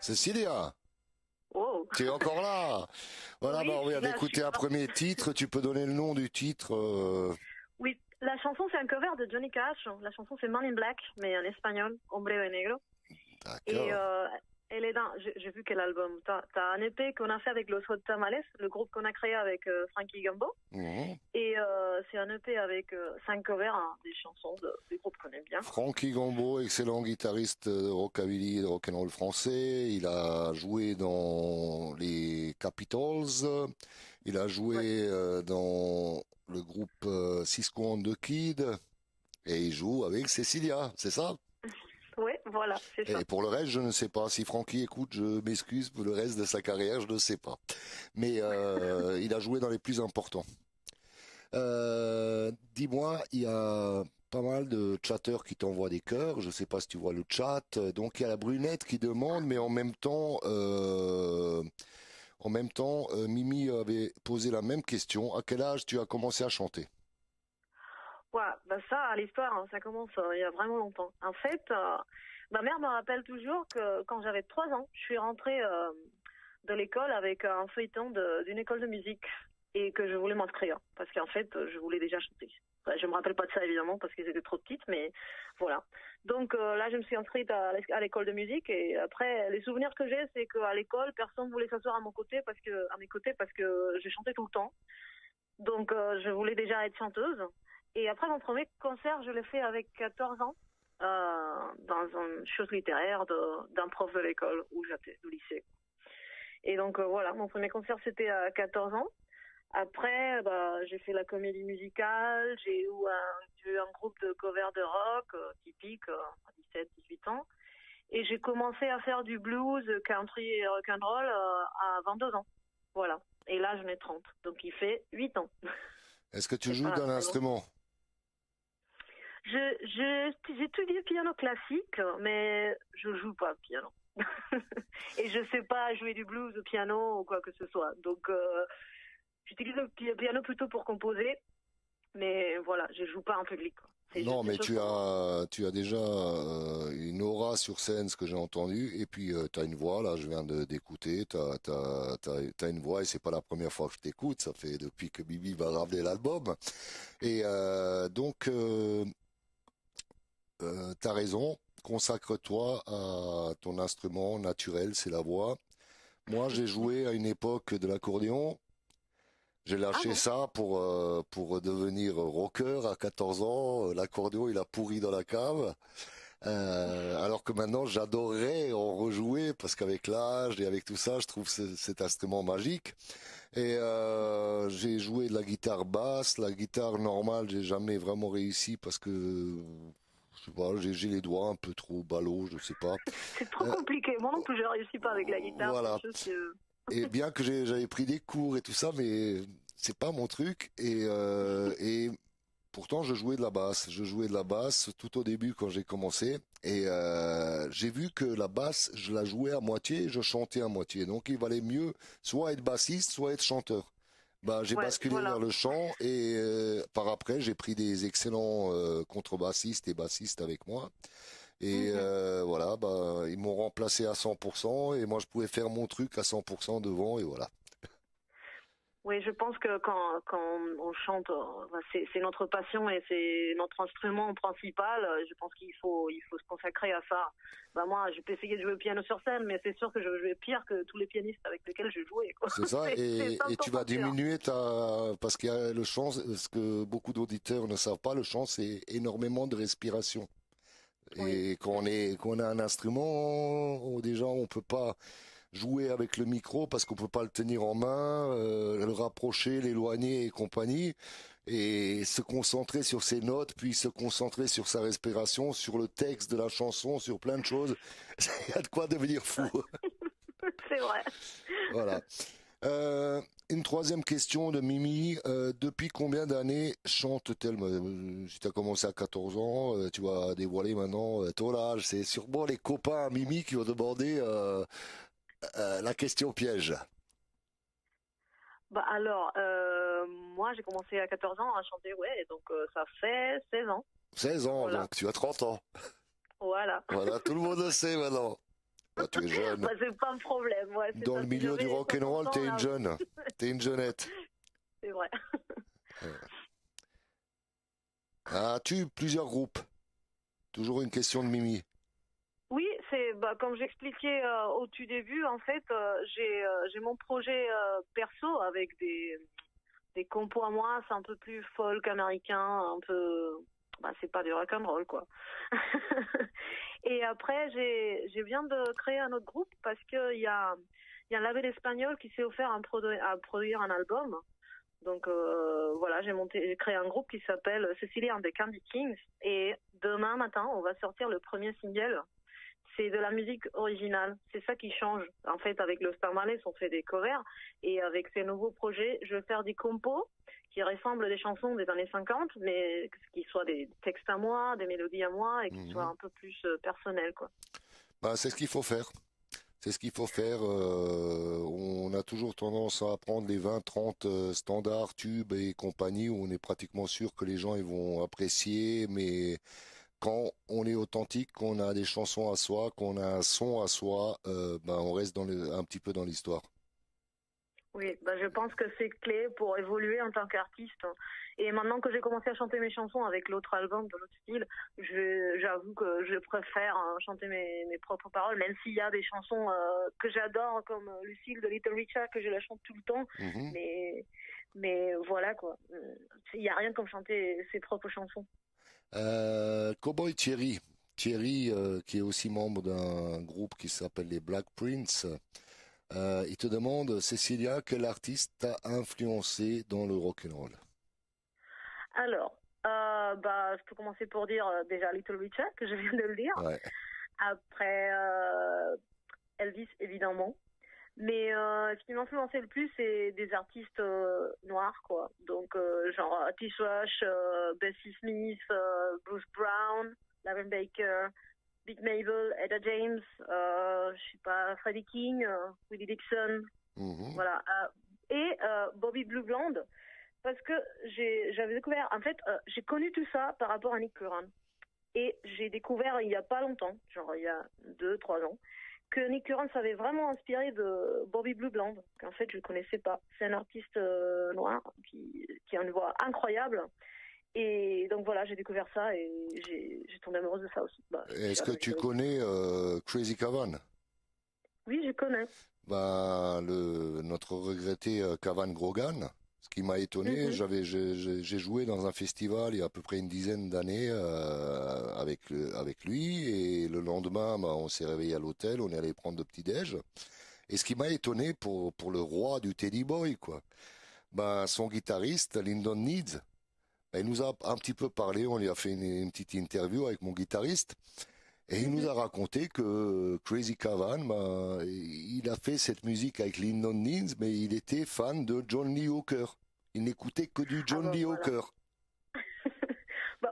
Cécilia, Oh. tu es encore là? Voilà, Oui, bah, on vient là, je d'écouter suis un là. premier titre. Tu peux donner le nom du titre? Oui, la chanson c'est un cover de Johnny Cash. La chanson c'est Man in Black, mais en espagnol, Hombre de Negro. Et D'accord. elle est dans. J'ai vu quel album. T'as un EP qu'on a fait avec Los Hot Tamales, le groupe qu'on a créé avec Frankie Gumbo. Mhm. Et c'est un EP avec 5 covers, hein, des chansons des groupes qu'on aime bien. Frankie Gambo, excellent guitariste de rockabilly et de rock'n'roll français. Il a joué dans les Capitals. Il a joué dans le groupe Cisco and the Kid. Et il joue avec Cecilia, c'est ça? Oui, voilà, c'est ça. Et pour le reste, je ne sais pas. Si Frankie écoute, je m'excuse pour le reste de sa carrière, je ne sais pas. Mais il a joué dans les plus importants. Dis-moi, il y a pas mal de chatteurs qui t'envoient des cœurs. Je ne sais pas si tu vois le chat. Donc il y a la brunette qui demande, mais en même temps, Mimi avait posé la même question. À quel âge tu as commencé à chanter? Ouais, bah ça, l'histoire, hein, ça commence il y a vraiment longtemps. En fait, ma mère me rappelle toujours que quand j'avais 3 ans, je suis rentrée de l'école avec un feuilleton d'une école de musique et que je voulais m'inscrire parce qu'en fait, je voulais déjà chanter. Enfin, je me rappelle pas de ça évidemment parce qu'ils étaient trop petites, mais voilà. Donc là, je me suis inscrite à l'école de musique et après, les souvenirs que j'ai, c'est qu'à l'école, personne voulait s'asseoir à mes côtés parce que je chantais tout le temps. Donc je voulais déjà être chanteuse. Et après mon premier concert, je l'ai fait avec 14 ans dans une chose littéraire d'un prof de l'école où j'étais, du lycée. Et donc voilà, mon premier concert c'était à 14 ans. Après, bah, j'ai fait la comédie musicale, j'ai eu un groupe de cover de rock typique à 17-18 ans. Et j'ai commencé à faire du blues, country et rock'n'roll à 22 ans. Voilà. Et là, j'en ai 30. Donc il fait 8 ans. Est-ce que tu C'est joues pas d'un très long. instrument? J'ai étudié piano classique, mais je joue pas piano. Et je sais pas jouer du blues au piano ou quoi que ce soit. Donc j'utilise le piano plutôt pour composer, mais voilà, je joue pas en public, quoi. C'est Non, juste des mais choses tu as déjà une aura sur scène, ce que j'ai entendu, et puis tu as une voix, là, je viens d'écouter, t'as une voix, et c'est pas la première fois que je t'écoute, ça fait depuis que Bibi va ramener l'album. Et donc, t'as raison, consacre-toi à ton instrument naturel, c'est la voix. Moi, j'ai joué à une époque de l'accordéon. J'ai lâché bon ça pour devenir rocker à 14 ans. L'accordéon, il a pourri dans la cave. Alors que maintenant, j'adorerais en rejouer parce qu'avec l'âge et avec tout ça, je trouve cet instrument magique. Et j'ai joué de la guitare basse, la guitare normale, j'ai jamais vraiment réussi parce que je sais pas, j'ai les doigts un peu trop ballots, je sais pas. c'est trop compliqué. Moi non plus, je réussis pas avec la guitare. Voilà. C'est juste que... Et bien que j'avais pris des cours et tout ça, mais c'est pas mon truc. Et pourtant, je jouais de la basse. Je jouais de la basse tout au début quand j'ai commencé. Et j'ai vu que la basse, je la jouais à moitié, je chantais à moitié. Donc il valait mieux soit être bassiste, soit être chanteur. Bah, j'ai Ouais, basculé voilà. vers le chant et par après, j'ai pris des excellents contrebassistes et bassistes avec moi. Et voilà, bah, ils m'ont remplacé à 100% et moi je pouvais faire mon truc à 100% devant et voilà. Oui, je pense que quand on chante, c'est notre passion et c'est notre instrument principal. Je pense qu'il faut se consacrer à ça. Bah moi, je peux essayer de jouer au piano sur scène, mais c'est sûr que je vais jouer pire que tous les pianistes avec lesquels je jouais, quoi. C'est ça, C'est et tu 100% vas sûr. diminuer parce qu'il y a le chant, ce que beaucoup d'auditeurs ne savent pas, le chant c'est énormément de respiration. Oui. Et quand on a un instrument, déjà on peut pas jouer avec le micro parce qu'on peut pas le tenir en main, le rapprocher, l'éloigner et compagnie, et se concentrer sur ses notes, puis se concentrer sur sa respiration, sur le texte de la chanson, sur plein de choses. Il y a de quoi devenir fou. C'est vrai. Voilà. Une troisième question de Mimi. Depuis combien d'années chante-t-elle? Si tu as commencé à 14 ans, tu vas dévoiler maintenant ton âge. C'est sûrement les copains à Mimi qui ont demandé la question piège. Bah alors, moi j'ai commencé à 14 ans à chanter, ouais, donc ça fait 16 ans. 16 ans, Voilà. donc tu as 30 ans. Voilà. Voilà, tout le monde le sait maintenant. Bah, tu es jeune. Bah, c'est pas un problème. Ouais, c'est Dans ça, le si milieu du j'avais rock'n'roll, 60 t'es ans, une là, jeune. T'es une jeunette. C'est vrai. As-tu plusieurs groupes? Toujours une question de Mimi. Oui, c'est comme j'expliquais au tout début, en fait, j'ai mon projet perso avec des compos à moi, c'est un peu plus folk américain, un peu c'est pas du rock and roll quoi. Et après j'ai viens de créer un autre groupe parce que il y a un label espagnol qui s'est offert à produire un album. Donc voilà, j'ai créé un groupe qui s'appelle Cecilia and the Candy Kings et demain matin, on va sortir le premier single. C'est de la musique originale, c'est ça qui change. En fait, avec le Star Marley, on fait des covers et avec ces nouveaux projets, je vais faire des compos qui ressemblent à des chansons des années 50, mais qui soient des textes à moi, des mélodies à moi et qui soient un peu plus personnels, quoi. Bah, c'est ce qu'il faut faire. C'est ce qu'il faut faire. On a toujours tendance à prendre les 20, 30 standards, tubes et compagnie où on est pratiquement sûr que les gens ils vont apprécier, mais quand on est authentique, qu'on a des chansons à soi, qu'on a un son à soi, on reste un petit peu dans l'histoire. Oui, je pense que c'est clé pour évoluer en tant qu'artiste. Et maintenant que j'ai commencé à chanter mes chansons avec l'autre album, de l'autre style, j'avoue que je préfère chanter mes propres paroles, même s'il y a des chansons que j'adore, comme Lucille de Little Richard, que je la chante tout le temps. Mais voilà quoi, il n'y a rien comme chanter ses propres chansons. Cowboy Thierry, qui est aussi membre d'un groupe qui s'appelle les Black Prince, il te demande, Cecilia, quel artiste t'a influencé dans le rock'n'roll? Alors, je peux commencer pour dire déjà Little Richard, que je viens de le dire. Ouais. Après, Elvis, évidemment. Mais ce qui m'a influencé le plus, c'est des artistes noirs, quoi. Donc, genre Otis Rush, Bessie Smith, Bruce Brown, Laverne Baker, Big Mabel, Etta James, je sais pas, Freddie King, Willie Dixon, voilà. Et Bobby Blue Blonde, parce que j'avais découvert, en fait, j'ai connu tout ça par rapport à Nick Curran. Et j'ai découvert il y a pas longtemps, genre il y a 2-3 ans, que Nick Curran s'avait vraiment inspiré de Bobby Blue Blonde, qu'en fait je ne connaissais pas. C'est un artiste noir qui a une voix incroyable. Et donc voilà, j'ai découvert ça et j'ai tombé amoureuse de ça aussi. Est-ce que tu connais Crazy Cavan? Oui, je connais. Notre regretté Cavan Grogan. Ce qui m'a étonné, j'ai joué dans un festival il y a à peu près une dizaine d'années avec lui, et le lendemain, on s'est réveillé à l'hôtel, on est allé prendre de petit-déj. Et ce qui m'a étonné pour le roi du Teddy Boy, quoi, son guitariste, Lyndon Needs, il nous a un petit peu parlé, on lui a fait une petite interview avec mon guitariste. Et il nous a raconté que Crazy Cavan, il a fait cette musique avec Lyndon Needs, mais il était fan de John Lee Hooker. Il n'écoutait que du John Lee Hooker.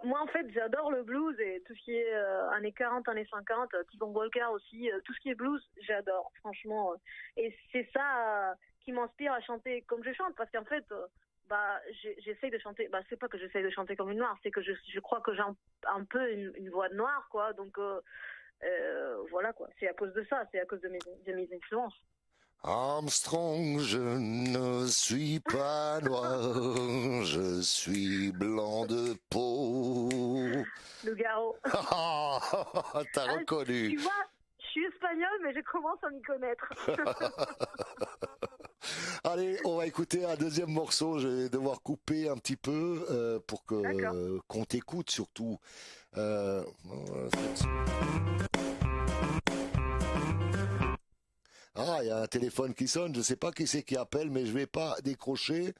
Moi, en fait, j'adore le blues et tout ce qui est années 40, années 50, T-Bone Walker aussi, tout ce qui est blues, j'adore, franchement. Et c'est ça qui m'inspire à chanter comme je chante, parce qu'en fait... j'essaye de chanter, c'est pas que j'essaye de chanter comme une noire, c'est que je crois que j'ai un peu une voix de noire, quoi, donc voilà, quoi, c'est à cause de ça, c'est à cause de mes influences. Armstrong, je ne suis pas noir, je suis blanc de peau. Nougaro. T'as reconnu. Tu vois, je suis espagnole, mais je commence à m'y connaître. Allez, on va écouter un deuxième morceau. Je vais devoir couper un petit peu pour qu'on t'écoute surtout. Il y a un téléphone qui sonne. Je sais pas qui c'est qui appelle, mais je vais pas décrocher.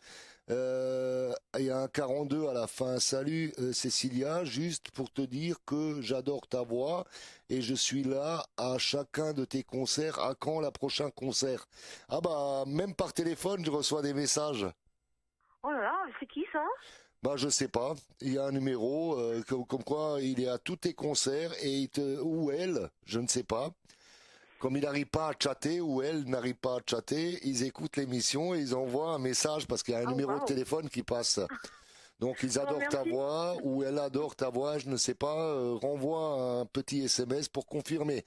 Il y a un 42 à la fin. Salut Cecilia, juste pour te dire que j'adore ta voix et je suis là à chacun de tes concerts. À quand la prochain concert? Même par téléphone je reçois des messages. Oh là là, c'est qui ça? Je sais pas. Il y a un numéro comme quoi il est à tous tes concerts et ou elle, je ne sais pas. Comme il n'arrive pas à chatter ou elle n'arrive pas à chatter, ils écoutent l'émission et ils envoient un message parce qu'il y a un numéro de téléphone qui passe. Donc ils adorent ta voix ou elle adore ta voix, je ne sais pas, renvoie un petit SMS pour confirmer.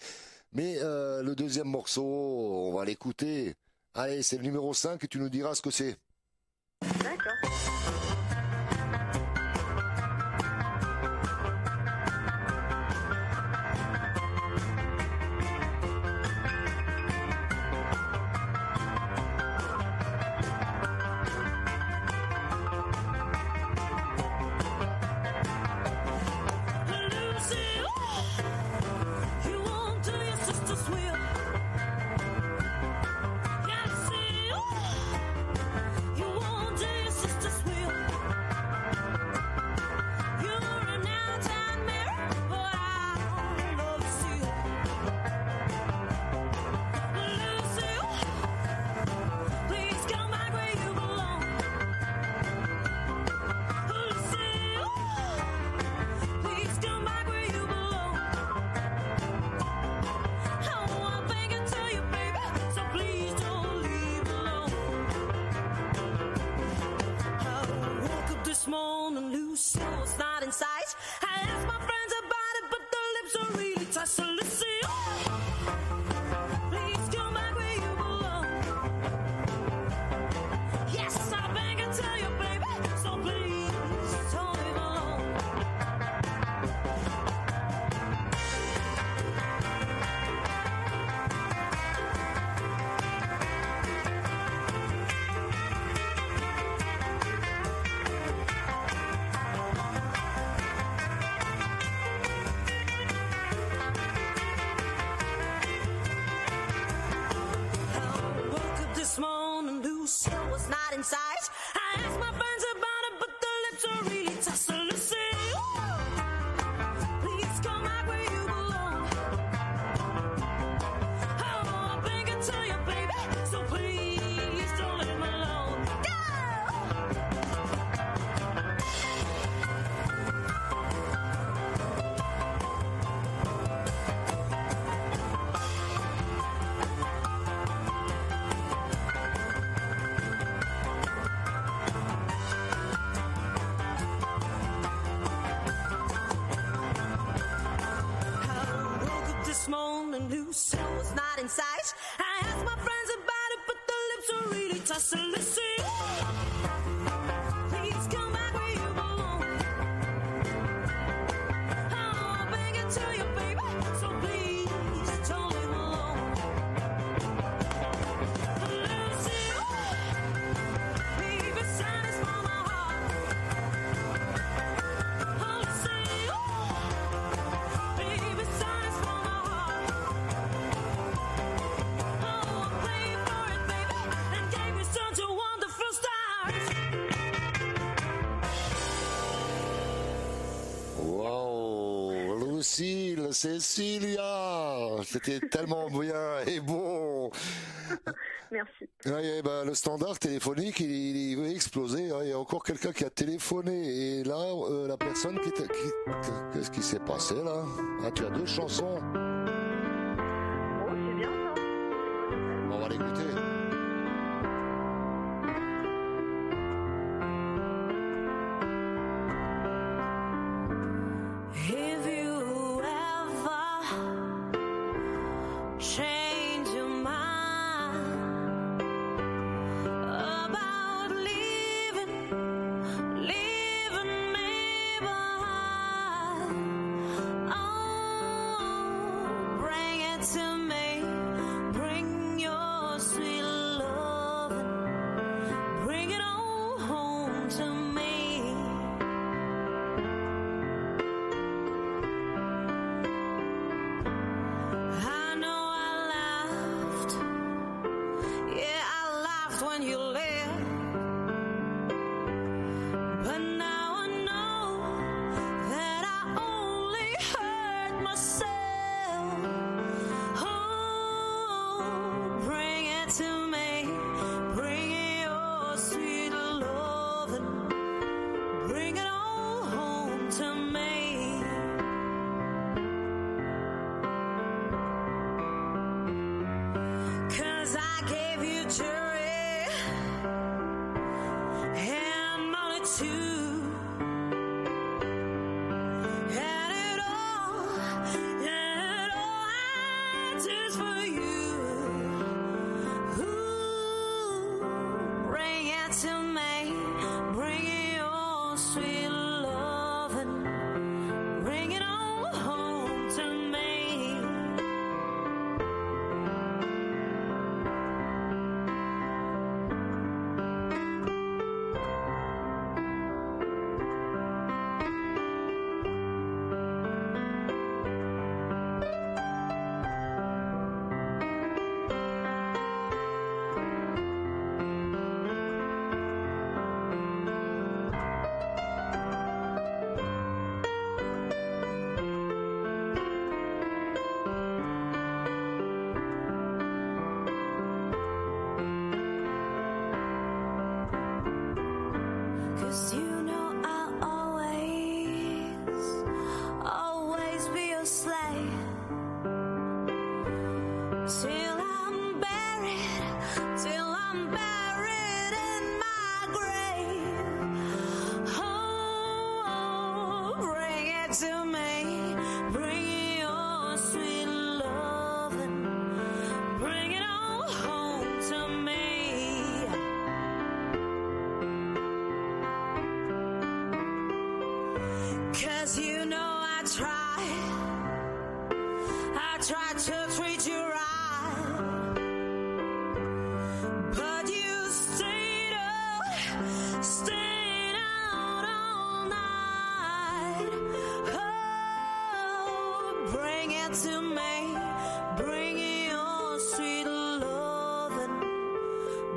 Mais le deuxième morceau, on va l'écouter. Allez, c'est le numéro 5 et tu nous diras ce que c'est. D'accord. You won't do your sister's will. Yeah, see, you won't do your sister's will. You're an out-time mirror, but I love you. Lucille, please come back where you belong. Lucille, please come back where you belong. Oh, I think I tell you, baby, so please don't leave alone. I woke up this morning, Lucille was not in sight. I asked my friends about it, but their lips are really tight. So Lucille, please come back where you belong. Yes, I think I tell you, baby, so please don't leave alone. I woke up this morning, Lucille was not in sight. I asked my friends about it, but their lips are really tight. So Lucille, please come back where you belong. Oh, I think I tell you, baby, so please don't leave me alone. Go! I woke up this morning, Lucille was not in sight. I asked my friends about it, but their lips are really tight. So Lucille, please come back where you belong. Oh, I beg and tell you, baby, so please don't leave me alone. Lucille, baby, satisfy my heart. Oh, Lucille, baby, satisfy my heart. Oh, I paid for it, baby, and gave you such a wonderful start. Wow, Lucille, Cécilia, c'était tellement bien et bon. Merci. Ouais, bah, le standard téléphonique, il veut exploser. Hein. Il y a encore quelqu'un qui a téléphoné et là, la personne qu'est-ce qui s'est passé là? Ah, tu as deux chansons. Oh, c'est bien ça. On va l'écouter. If you ever change your mind about leaving me behind, oh, bring it to me, bring your sweet love, bring it all home to me. I know I laughed, yeah, I laughed when you left, but now I know that I only hurt myself. Oh, bring it to me, bring your sweet love, bring it all home to me. 'Cause I gave you jury and money too, and it all I just for you. Ooh, bring it to me, bring it your sweet loving, bring it all home to me. Cause you know I'll always be your slave. Till I'm buried in my grave. Oh, bring it to me, bring it your sweet loving, bring it all home to me. Cause you know I tried to treat you right, but you stayed out all night. Oh, bring it to me, bring it your sweet loving,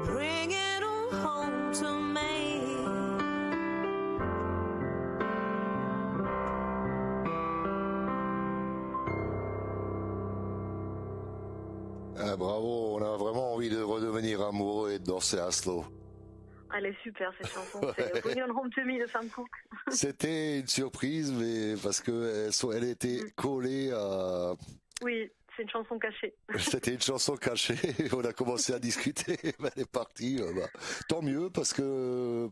bring it all home to me. Ah, bravo, on a vraiment envie de redevenir amoureux et de danser à slow. Elle est super cette chanson, c'est Bring It Home to Me de Sam Cooke. C'était une surprise, mais parce que elle était collée à... Oui, c'est une chanson cachée. C'était une chanson cachée, on a commencé à discuter, ben, elle est partie. Tant mieux, parce que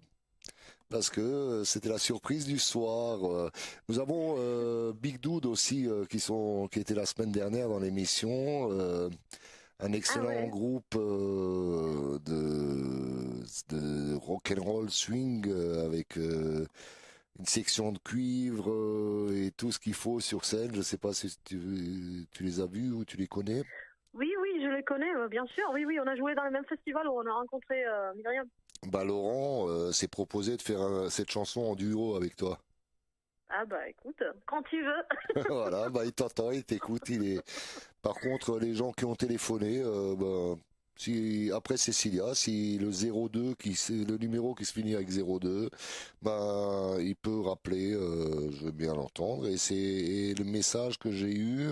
c'était la surprise du soir. Nous avons Big Dude aussi, qui était la semaine dernière dans l'émission. Un excellent groupe de rock and roll swing avec une section de cuivre et tout ce qu'il faut sur scène. Je sais pas si tu les as vus ou tu les connais. Oui, je les connais, bien sûr. Oui, on a joué dans le même festival où on a rencontré Myriam. Bah Laurent s'est proposé de faire cette chanson en duo avec toi. Ah bah écoute, quand tu veux. Voilà, bah il t'entend, il t'écoute, Par contre, les gens qui ont téléphoné, si après Cécilia, si le 02 le numéro qui se finit avec 02, il peut rappeler, je veux bien l'entendre. Et le message que j'ai eu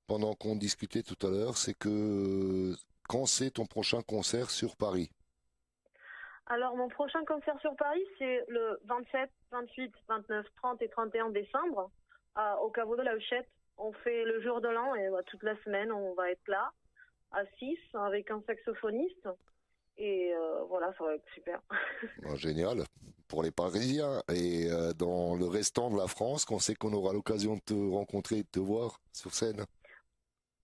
pendant qu'on discutait tout à l'heure, c'est que quand c'est ton prochain concert sur Paris? Alors mon prochain concert sur Paris, c'est le 27, 28, 29, 30 et 31 décembre au caveau de la Huchette. On fait le jour de l'an et toute la semaine on va être là à 6 avec un saxophoniste et voilà, ça va être super. Génial pour les Parisiens et dans le restant de la France, qu'on sait qu'on aura l'occasion de te rencontrer et de te voir sur scène.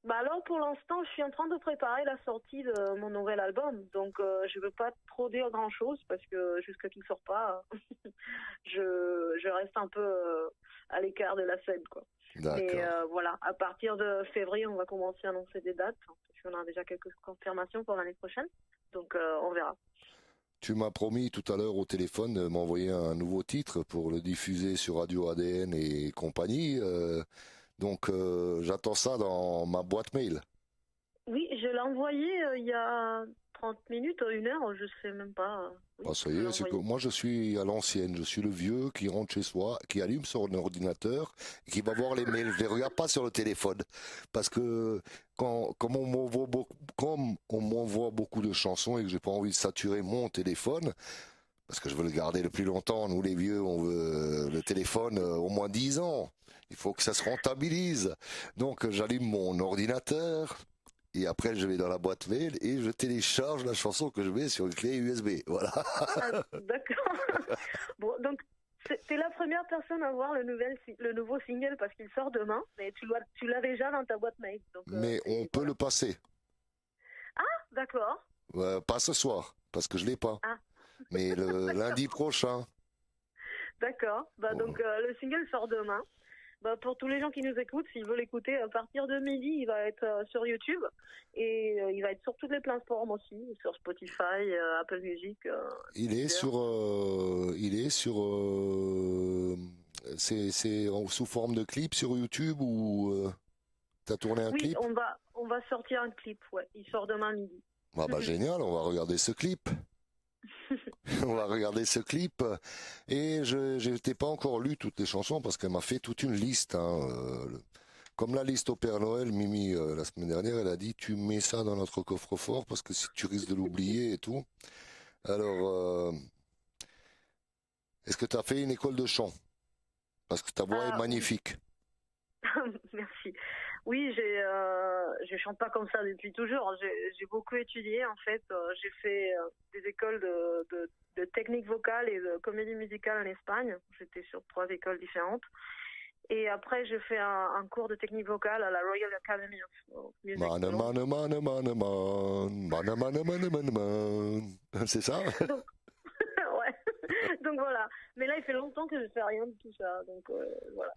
Bah alors pour l'instant je suis en train de préparer la sortie de mon nouvel album, donc je veux pas trop dire grand chose parce que jusqu'à qu'il sort pas je reste un peu à l'écart de la scène quoi. D'accord. Mais voilà, à partir de février on va commencer à annoncer des dates, parce qu'on a déjà quelques confirmations pour l'année prochaine, donc on verra. Tu m'as promis tout à l'heure au téléphone de m'envoyer un nouveau titre pour le diffuser sur Radio ADN et compagnie. Donc j'attends ça dans ma boîte mail. Oui, je l'ai envoyé il y a 30 minutes, 1 heure, je sais même pas. Oui, Ça y est, c'est que moi je suis à l'ancienne, je suis le vieux qui rentre chez soi, qui allume son ordinateur, et qui va voir les mails. Je les regarde pas sur le téléphone, parce que comme on m'envoie beaucoup de chansons et que j'ai pas envie de saturer mon téléphone, parce que je veux le garder le plus longtemps. Nous les vieux, on veut le téléphone au moins 10 ans. Il faut que ça se rentabilise. Donc j'allume mon ordinateur et après je vais dans la boîte mail et je télécharge la chanson que je mets sur une clé USB. Voilà. Ah, d'accord. Bon, donc T'es la première personne à voir le nouveau single parce qu'il sort demain, mais tu l'as déjà dans ta boîte mail. Donc, Mais on peut le passer. D'accord. Pas ce soir, parce que je l'ai pas. Ah. Mais le lundi prochain. D'accord. Donc le single sort demain. Pour tous les gens qui nous écoutent, s'ils veulent l'écouter à partir de midi, il va être sur YouTube et il va être sur toutes les plateformes aussi, sur Spotify, Apple Music. Il est sur, c'est sous forme de clip sur YouTube ou t'as tourné un Oui, clip? on va sortir un clip. Ouais, il sort demain midi. Génial, on va regarder ce clip. On va regarder ce clip et je t'ai pas encore lu toutes les chansons parce qu'elle m'a fait toute une liste. Comme la liste au Père Noël, Mimi, la semaine dernière, elle a dit tu mets ça dans notre coffre-fort parce que si tu risques de l'oublier et tout. Alors, est-ce que tu as fait une école de chant? Parce que ta voix est magnifique. Merci. Oui, je chante pas comme ça depuis toujours. J'ai beaucoup étudié en fait. J'ai fait des écoles de technique vocale et de comédie musicale en Espagne. J'étais sur 3 écoles différentes. Et après, j'ai fait un cours de technique vocale à la Royal Academy of Music. C'est ça? Ouais. Donc voilà. Mais là, il fait longtemps que je fais rien de tout ça. Donc voilà.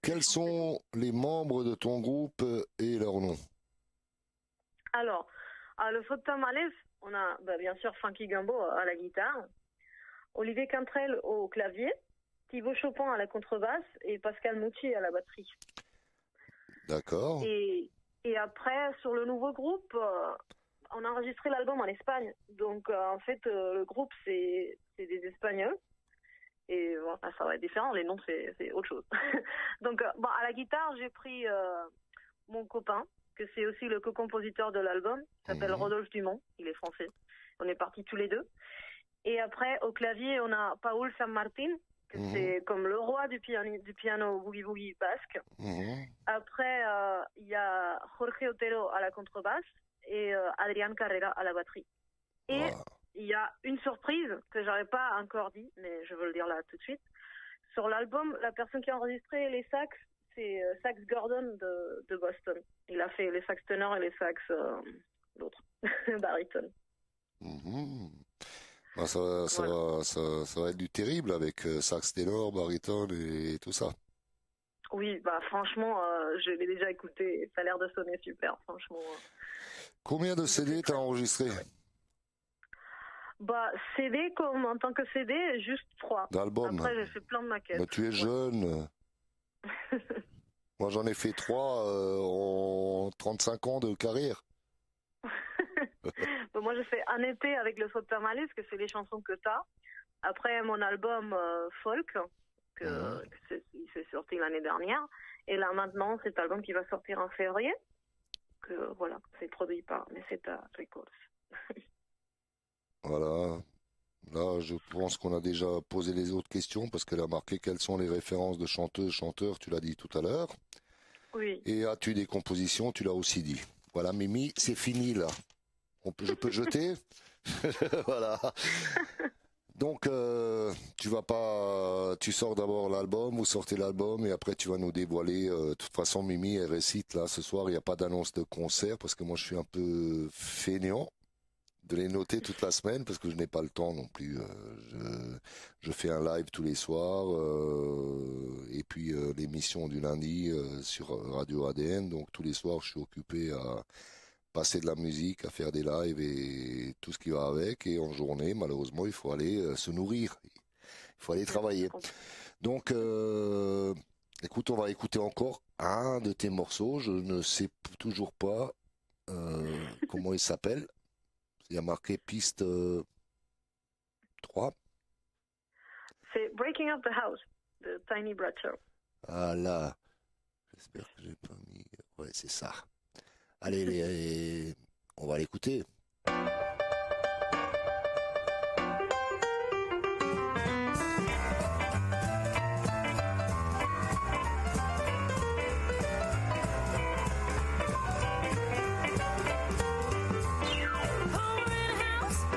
Quels sont les membres de ton groupe et leur nom? Alors, à le Faux Tamales, on a bien sûr Funky Gumbo à la guitare, Olivier Cantrell au clavier, Thibaut Chopin à la contrebasse et Pascal Moutier à la batterie. D'accord. Et après, sur le nouveau groupe, on a enregistré l'album en Espagne. Donc en fait, le groupe, c'est des Espagnols. Et bon, ça va être différent, les noms c'est autre chose. Donc à la guitare, j'ai pris mon copain, que c'est aussi le co-compositeur de l'album, il s'appelle Rodolphe Dumont, il est français. On est partis tous les deux. Et après, au clavier, on a Paul San Martin, que c'est comme le roi du piano boogie-boogie basque. Après, il y a Jorge Otero à la contrebasse et Adrián Carrera à la batterie. Et il y a une surprise que j'aurais pas encore dit, mais je veux le dire là tout de suite. Sur l'album, la personne qui a enregistré les sax, c'est Sax Gordon de Boston. Il a fait les sax tenors et les sax l'autre, baryton. Ça va être du terrible avec sax ténor, baryton et tout ça. Oui, franchement, je l'ai déjà écouté. Ça a l'air de sonner super, franchement. Combien de CD t'as enregistré? CD comme en tant que CD, juste 3. D'albums. Après, j'ai fait plein de maquettes. Mais tu es jeune. Moi, j'en ai fait 3 en 35 ans de carrière. Moi, j'ai fait un EP avec le Faux Tamales, que c'est les chansons que t'as. Après, mon album folk, il s'est sorti l'année dernière. Et là, maintenant, cet album qui va sortir en février, que voilà, c'est produit par Meseta Records. Voilà. Là, je pense qu'on a déjà posé les autres questions parce qu'elle a marqué quelles sont les références de chanteuses, chanteurs, tu l'as dit tout à l'heure. Oui. Et as-tu des compositions, tu l'as aussi dit. Voilà, Mimi, c'est fini là. Je peux jeter? Voilà. Donc, tu sors d'abord l'album, vous sortez l'album et après tu vas nous dévoiler. De toute façon, Mimi, elle récite là ce soir, il n'y a pas d'annonce de concert parce que moi je suis un peu fainéant de les noter toute la semaine parce que je n'ai pas le temps non plus. Je fais un live tous les soirs et puis l'émission du lundi sur Radio ADN. Donc tous les soirs, je suis occupé à passer de la musique, à faire des lives et tout ce qui va avec. Et en journée, malheureusement, il faut aller se nourrir. Il faut aller travailler. Donc, écoute, on va écouter encore un de tes morceaux. Je ne sais toujours pas comment il s'appelle. Il y a marqué piste 3. C'est Breaking Up the House de Tiny Bradshaw. Ah là, j'espère que j'ai pas mis... Ouais, c'est ça. Allez, on va l'écouter.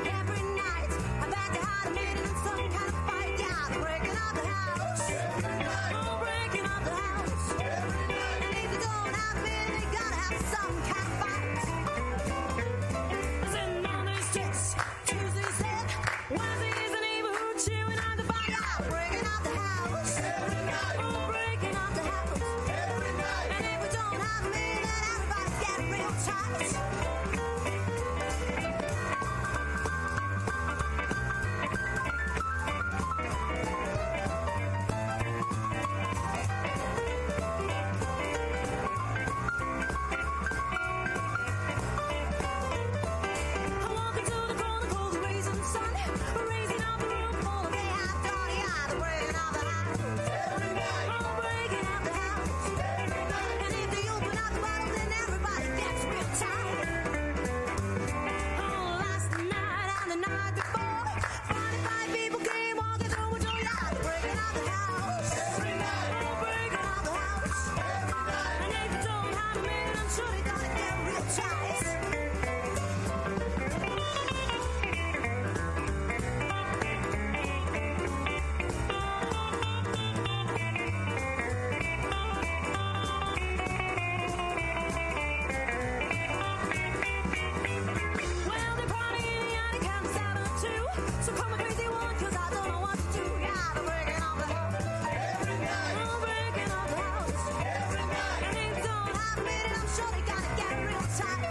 Every night, I'm back to hide a minute in some kind of fight. Yeah, ties. I walk into the corner, cold raising sun, raising up a room full of gas, dirty eyes, breaking out the house. Every night, I'm breaking out the house. Every night, and if they open up the bottle, then everybody gets real tight. Oh, last night and the night before, 45 people came walking through a door yard, breaking out the house. Every night, I'm breaking out the house. Every night, and if you don't have a minute, I'm sure they're gonna get real tight. Well, they're partying in the attic and it's out on two. So come a crazy one, 'cause I don't know what to do. Yeah, they're breaking up the house. Every night. I'm breaking up the house. Every night. And if you don't have a minute, I'm sure they gotta get real tight.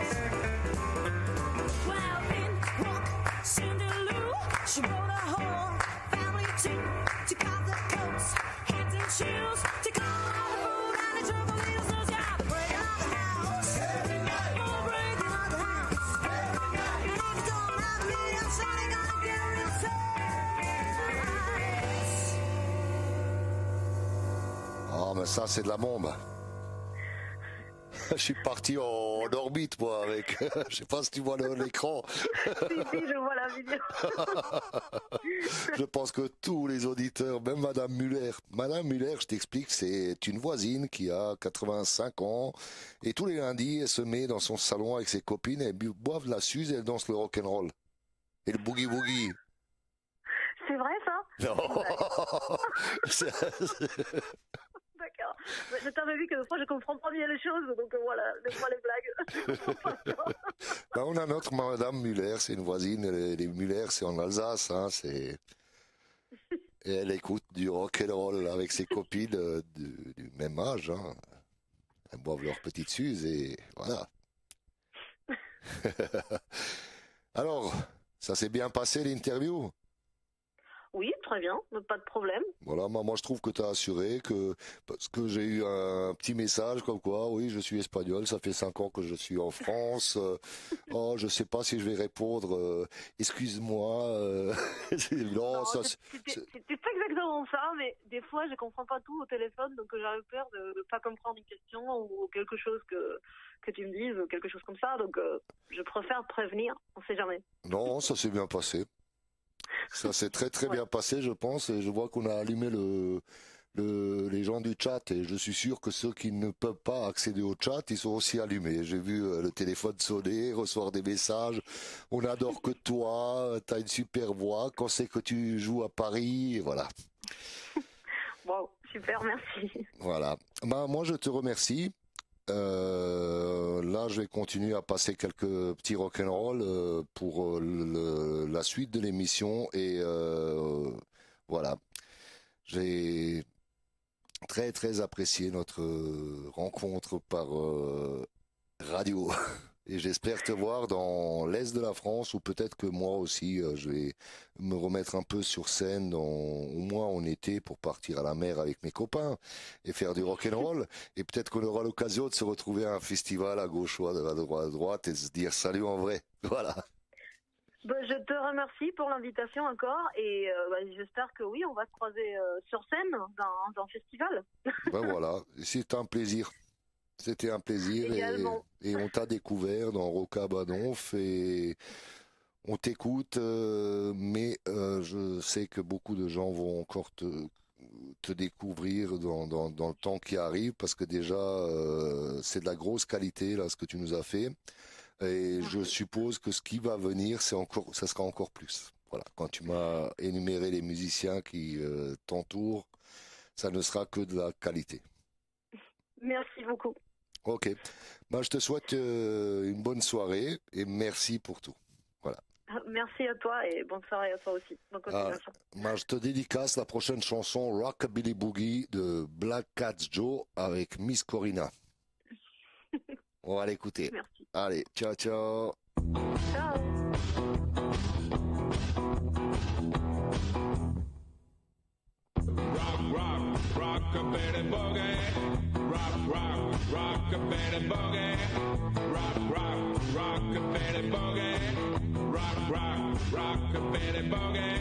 Well, in walked Cindy Lou. She brought her whole family too. Took off the coats, hats and shoes. Took all the food and the triple needles. Yeah, they're breaking up the house. Every night. I'm breaking up the house. Every night. And if you don't have a minute, I'm sure they're gonna get real tight. Ah, mais ça, c'est de la bombe. Je suis parti en orbite, moi, avec. Je sais pas si tu vois l'écran. Si, je vois la vidéo. Je pense que tous les auditeurs, même Madame Muller, je t'explique, c'est une voisine qui a 85 ans et tous les lundis, elle se met dans son salon avec ses copines, elles boivent de la suze et elles dansent le rock'n'roll. Et le boogie-woogie. C'est vrai, ça? Non. D'accord. Mais je t'avais vu que des fois, je comprends pas bien les choses, donc voilà, laisse-moi les blagues. Je comprends pas ça. Ben, on a notre Madame Muller, c'est une voisine, les Muller, c'est en Alsace, hein, c'est... Et elle écoute du rock'n'roll avec ses copines du même âge, hein. Elles boivent leur petite suze et voilà. Alors, ça s'est bien passé l'interview? Oui, très bien, pas de problème. Voilà, moi je trouve que tu as assuré parce que j'ai eu un petit message comme quoi, oui, je suis espagnol, ça fait 5 ans que je suis en France. Oh, je sais pas si je vais répondre. Excuse-moi. Non, Non, ça. c'est pas exactement ça, mais des fois, je comprends pas tout au téléphone, donc j'avais peur de pas comprendre une question ou quelque chose que tu me dises, ou quelque chose comme ça, donc je préfère prévenir, on sait jamais. Non, ça s'est bien passé. Ça s'est très très bien passé, je pense, et je vois qu'on a allumé les gens du chat, et je suis sûr que ceux qui ne peuvent pas accéder au chat, ils sont aussi allumés. J'ai vu le téléphone sonner, recevoir des messages. On adore que toi, t'as une super voix. Quand c'est que tu joues à Paris, et voilà. Wow, super, merci. Voilà. Ben, moi, je te remercie. Là, je vais continuer à passer quelques petits rock'n'roll pour la suite de l'émission et voilà. J'ai très très apprécié notre rencontre par radio et j'espère te voir dans l'est de la France ou peut-être que moi aussi je vais me remettre un peu sur scène au moins en été pour partir à la mer avec mes copains et faire du rock'n'roll et peut-être qu'on aura l'occasion de se retrouver à un festival à gauche ou à droite et se dire salut en vrai. Voilà. Je te remercie pour l'invitation encore et j'espère que oui, on va se croiser sur scène dans un festival. Ben voilà, c'est un plaisir. C'était un plaisir et on t'a découvert dans Roca Badonf et on t'écoute, mais je sais que beaucoup de gens vont encore te découvrir dans le temps qui arrive parce que déjà c'est de la grosse qualité là ce que tu nous as fait et je suppose que ce qui va venir ça sera encore plus. Voilà, quand tu m'as énuméré les musiciens qui t'entourent, ça ne sera que de la qualité. Merci beaucoup. Ok. Ben, je te souhaite une bonne soirée et merci pour tout. Voilà. Merci à toi et bonne soirée à toi aussi. Bonne continuation. Ben, je te dédicace la prochaine chanson Rockabilly Boogie de Black Cats Joe avec Miss Corina. On va l'écouter. Merci. Allez, ciao ciao. Ciao. Rock a Betty Boogie. Rock a Betty Boogie. Rock a Betty Boogie. Rock a Betty Boogie.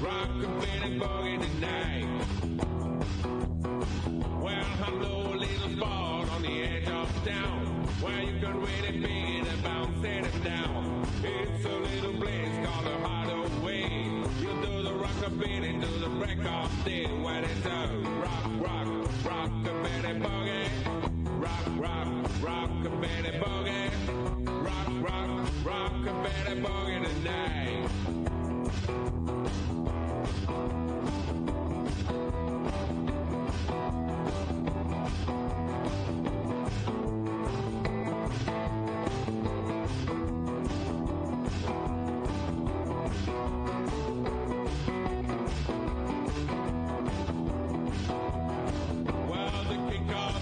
Rock a Betty Boogie tonight. Well, I know a little spot on the edge of town where you can really begin and bounce it down. It's a little place called the Hideaway. You do the rockabilly to the break of day when it's a rock a Betty Boogie. Rock a Betty Boogie. Rock a Betty Boogie tonight.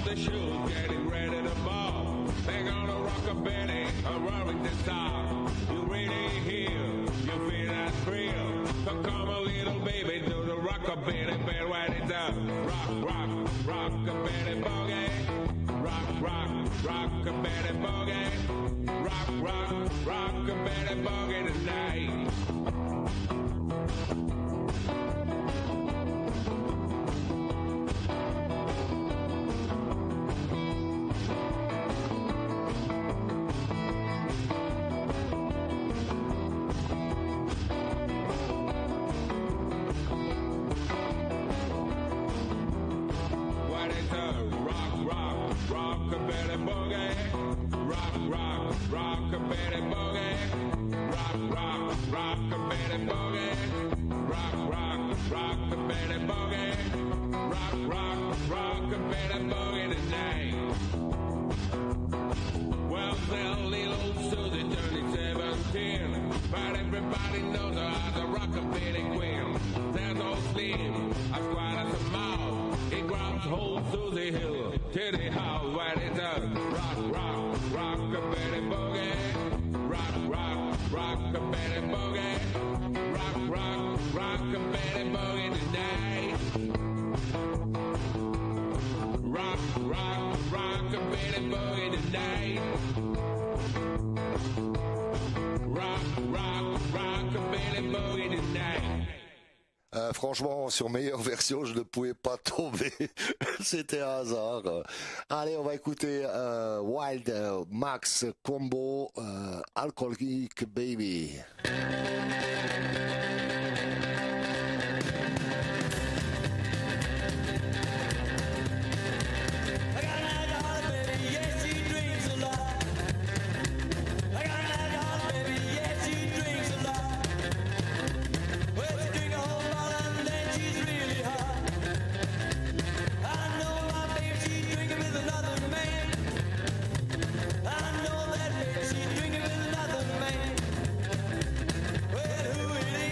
The shoes getting ready to ball. They're gonna rock a Betty, a roaring the star. You really hear, you feel that thrill. So come a little baby, do the rock a Betty, bed when it's up. Rock a Betty boogie. Rock a Betty boogie. Rock a Betty boogie tonight. Rock a Betty Boogie. Rock a Betty Boogie. Rock a Betty Boogie. Rock a Betty Boogie. Rock a Betty Boogie tonight. Well, that little Susie turned 17, but everybody knows her as a rockabilly queen. There's old Slim, as quiet as a mouse. He grabs hold Susie Hill to the house where it does. Rock a Betty Boogie. Rock a Betty Boogie. Rock a Betty Boogie tonight. Rock a Betty Boogie tonight. Rock a Betty Boogie tonight. Franchement, sur meilleure version, je ne pouvais pas tomber. C'était un hasard. Allez, on va écouter Wild Max Combo Alcoholic Baby. I know that baby, she's drinking with another man. Well, who it is?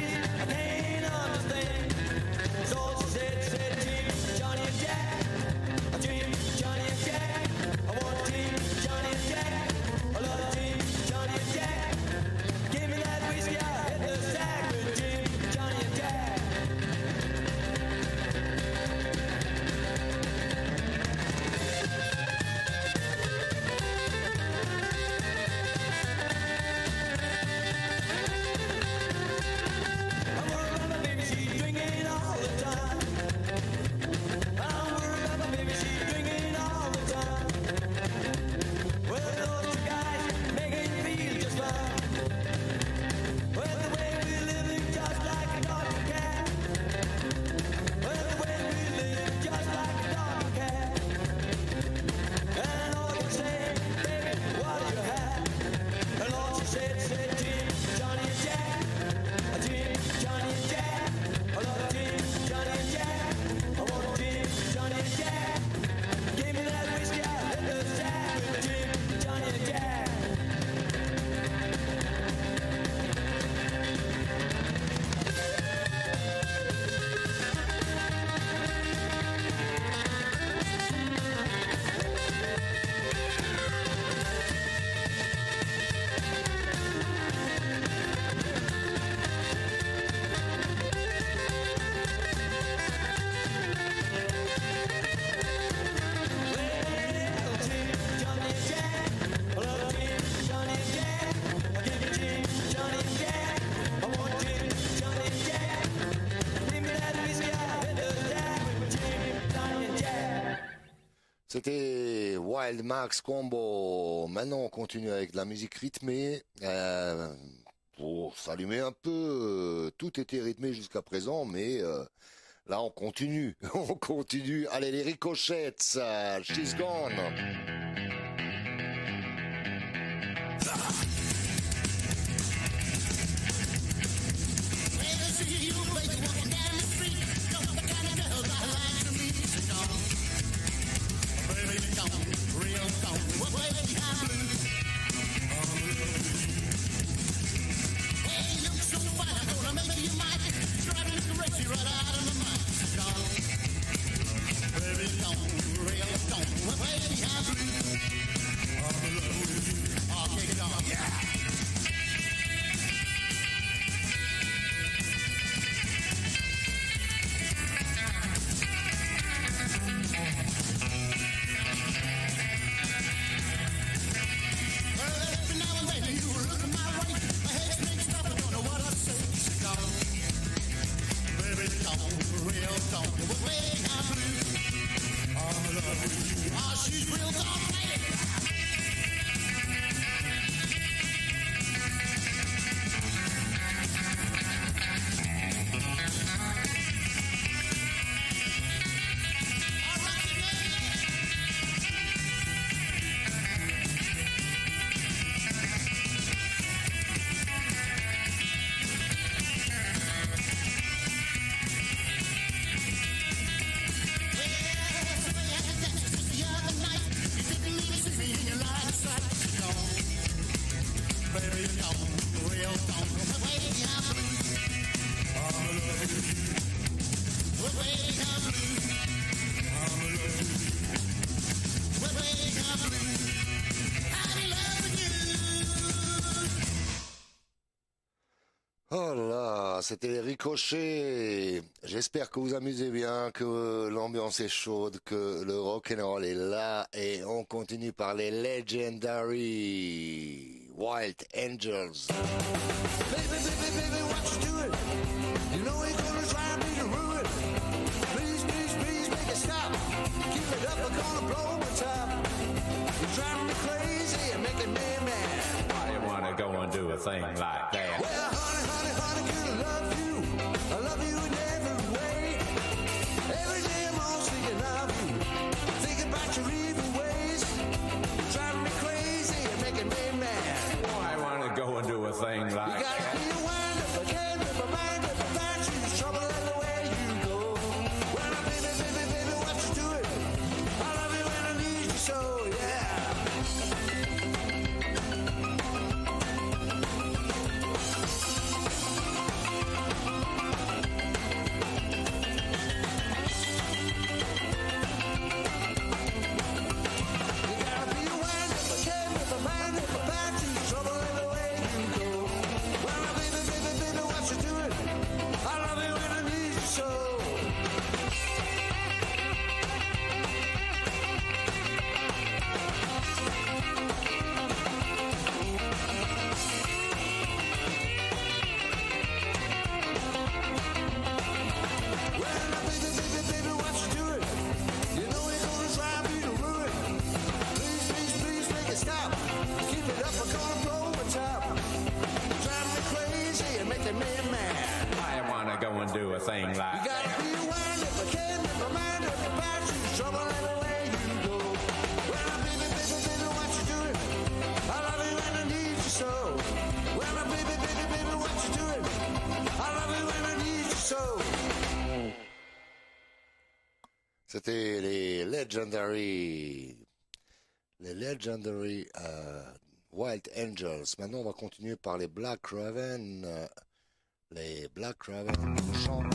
c'était Wild Max Combo. Maintenant, on continue avec de la musique rythmée. Pour s'allumer un peu, tout était rythmé jusqu'à présent, mais là, on continue. On continue. Allez, les ricochettes, She's Gone. Oh là, c'était les ricochets. J'espère que vous amusez bien, que l'ambiance est chaude, que le rock'n'roll est là, et on continue par les legendary Wild Angels. Baby, baby, baby, what you doing? You know you're gonna drive me to ruin. Please, please, please make it stop. Keep it up, I'm gonna blow my top. You're driving me crazy and making me mad. Why you wanna go and do a thing like that? Well, honey, honey, honey, girl, I love you. I love you in every way. Every day I'm all thinking of you. Thinking about your evil ways. You're driving me crazy and making me mad. Why you wanna go and do a thing You like gotta that? be a wind up, I can't be my mind up, I find you trouble everywhere you go. Well, baby, baby, baby, what you doing? I love you when I need you so, yeah. You gotta be a wind up, I can't be my mind up, I find you trouble everywhere you go. Well, baby, baby, baby, what you doing? I love you when I need you so. Well, baby, baby, baby, what you doing? You know you're gonna drive me to ruin. Please, please, please make it stop. Keep it up, I'm gonna blow the top. You're driving me crazy and making me mad. Why you wanna go and do a thing You like gotta that? be a wind up, I can't make my mind up about you. Trouble everywhere you go. Well, baby, baby, baby, what you doing? I love you when I need you so. Well, baby, baby, baby, what you doing? I love you when I need you so. C'était les legendary Wild Angels. Maintenant, on va continuer par les Black Raven. Les Black Raven chantent.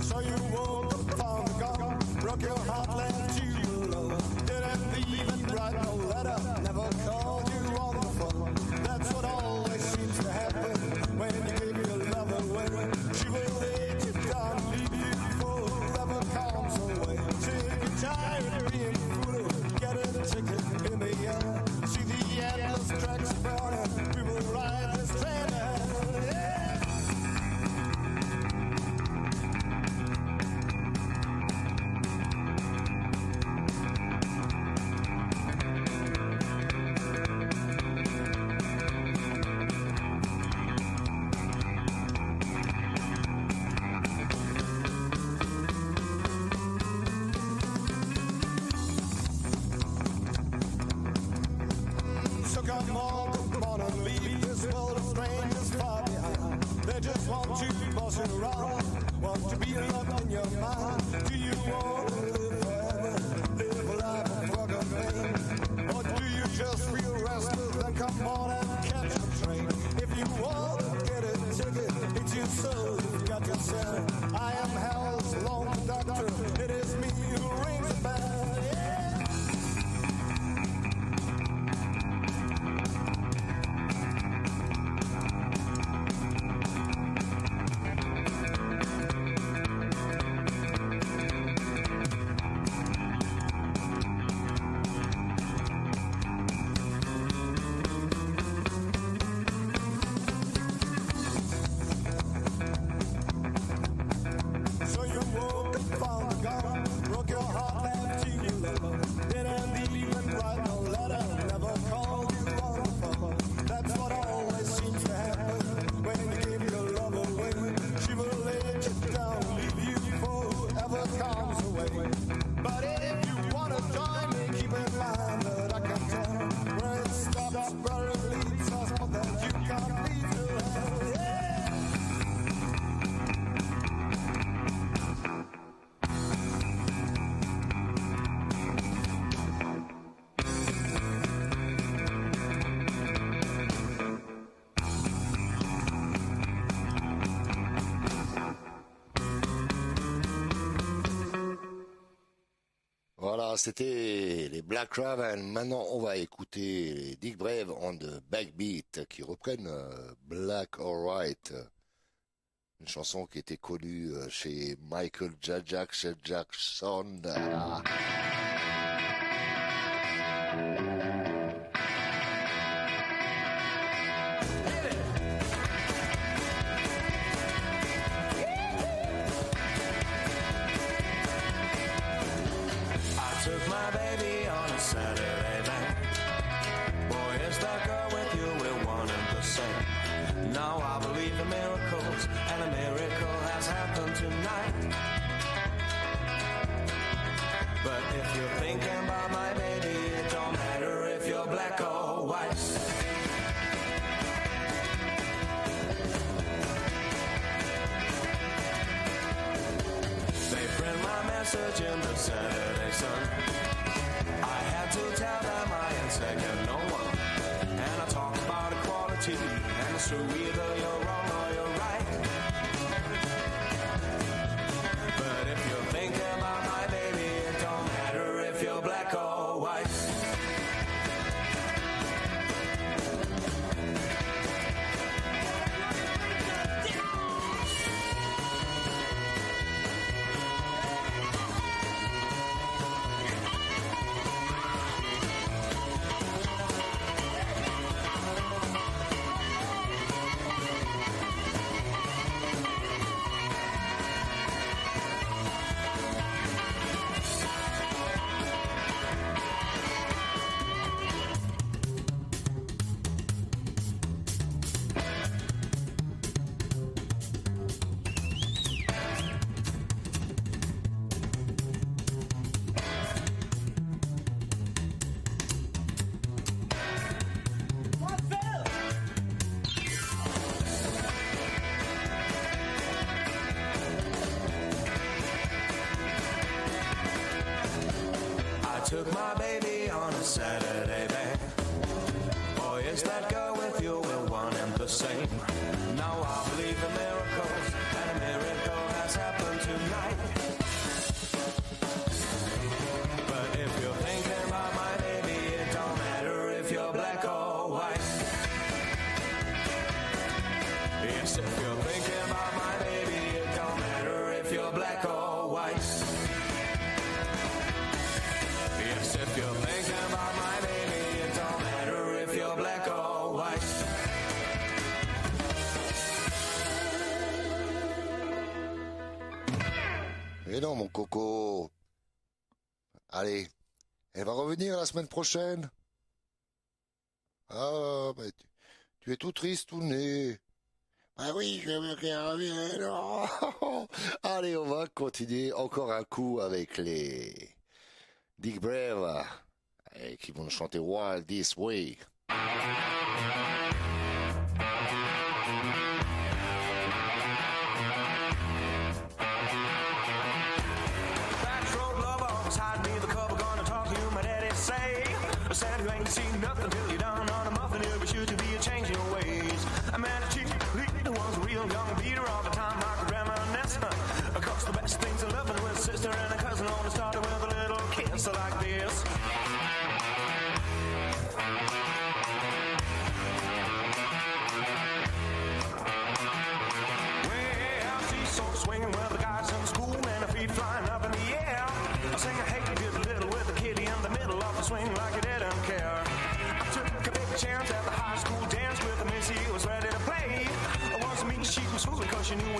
So you woke up from the gone, broke your heart, left you alone. Didn't even write no letter, never called you on the phone. That's what always seems to happen when you give your love away. She will let you down, leave you before love comes away. Sick and tired of being foolish, get a ticket in the end. See the endless tracks burning, we will ride this train ahead. Yeah. just comes away. But if you wanna join me, keep in mind that I can tell where it stops, where it leads us, but that you can't lead to hell. Yeah. Voilà, c'était les Black Raven. Maintenant, on va écouter les Dick Brave on the Backbeat qui reprennent Black Alright, une chanson qui était connue chez Michael Jackson. Took my baby on a Saturday night. Boy, is that girl with you, we're one and the same. Now I believe in miracles, and a miracle has happened tonight. But if you're thinking about my baby, it don't matter if you're black or white. They print my message in the Saturday Sun. I had to tell them I ain't second no one. And I talked about equality, and it's true either you're wrong or you're right. But if you're thinking about my baby, it don't matter if you're black or white. Took my baby on a Saturday, babe. Boy, is that girl with you, we're one and the same. Now I believe in miracles, and a miracle has happened tonight. But if you're thinking about my baby, it don't matter if you're black or white. Yes, if you're thinking about my baby, it don't matter if you're black or white. Yes, if you're thinking about my baby, it don't matter if you're black or white. Et non, mon coco. Allez, elle va revenir la semaine prochaine. Ah, bah, tu es tout triste, tout né. Ah oui, je veux qu'elle revienne. Oh. Allez, on va continuer encore un coup avec les Dick Brave qui vont chanter Wild This Way. Backroad lover, always hide me the cover, gonna talk to you, my daddy say. Said you ain't seen nothing till you're down on a muffin, you'll be sure to be a change in your ways. A man a chick, the one's a real young beater all the time, I could reminisce. Of course the best things are loving with a sister and a cousin, only started with a little kiss like this. Well, she's sort of swinging with the guys in school and her feet flying up in the air. I sing a hey, did a little with the kitty in the middle of the swing like you didn't care. I took a big chance at the high school dance with a missy who was ready to play. I wasn't mean, she was fooling cause she knew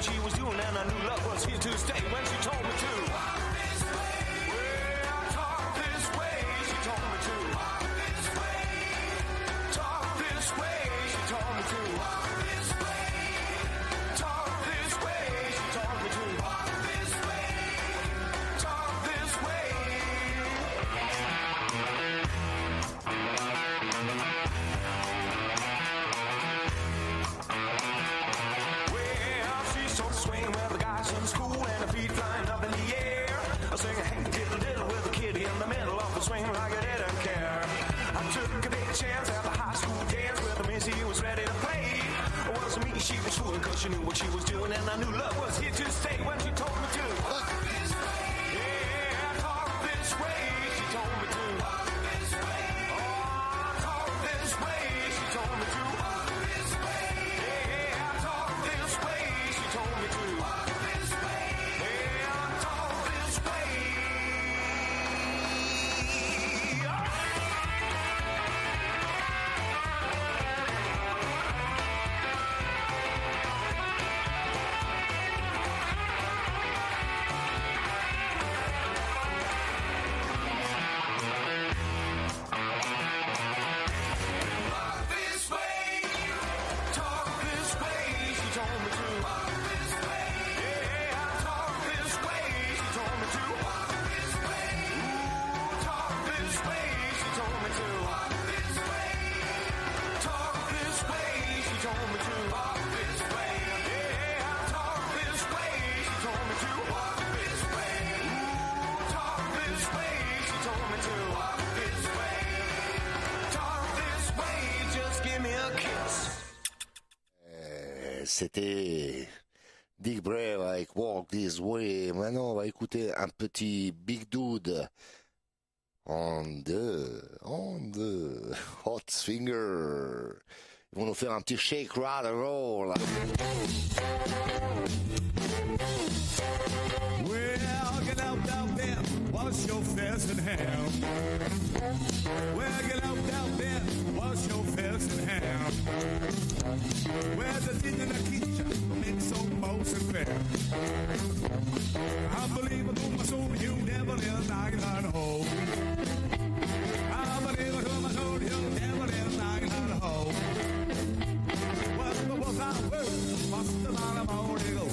I sing hey diddle diddle with a kitty in the middle of the swing like I didn't care. I took a big chance at the high school dance where the missy was ready to play. It wasn't me, she was fooling cause she knew what she was doing, and I knew love was here to stay when she told me to. Yeah, talk this way, she told me to. Talk this way. Oh, talk this way, she told me to. Talk this way. Yeah, talk this way, she told me to. Talk this way. Yeah, talk this way. Talk this way. Talk this way, she told me to. Talk this way. Yeah, talk this way, she told me to. Talk this way. Ooh, talk this way, she told me to. Talk this way. Talk this way, she told me to. Talk this way. Yeah, talk this way, she told me to. Talk this way. Ooh, talk this way, she told me to. Talk this way. Talk this way, just give me a kiss. C'était Dick Brave avec Walk This Way. Maintenant, on va écouter un petit Big Dude on the hot finger. Ils vont nous faire un petit shake, rattle, roll. Well, get out there, wash your face and hands. Well, get out there, wash your face and hands. Well, the thing in the kitchen makes almost a fair. I believe it on my soul, you never live like home. I believe it on my soul, you never live like home. What's the was I worth? What's the line of all they go?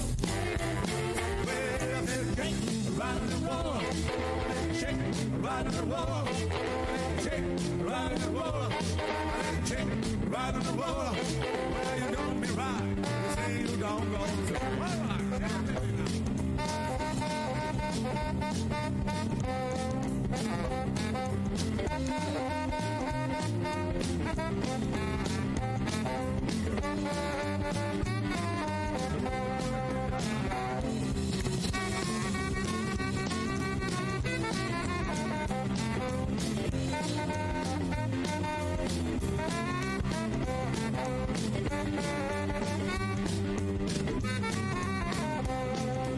Well, there's drink right in the wall, shake right in the wall, shake right in the wall, shake right in the wall. Well, you don't be right, you say you don't go so. Well, I can't tell you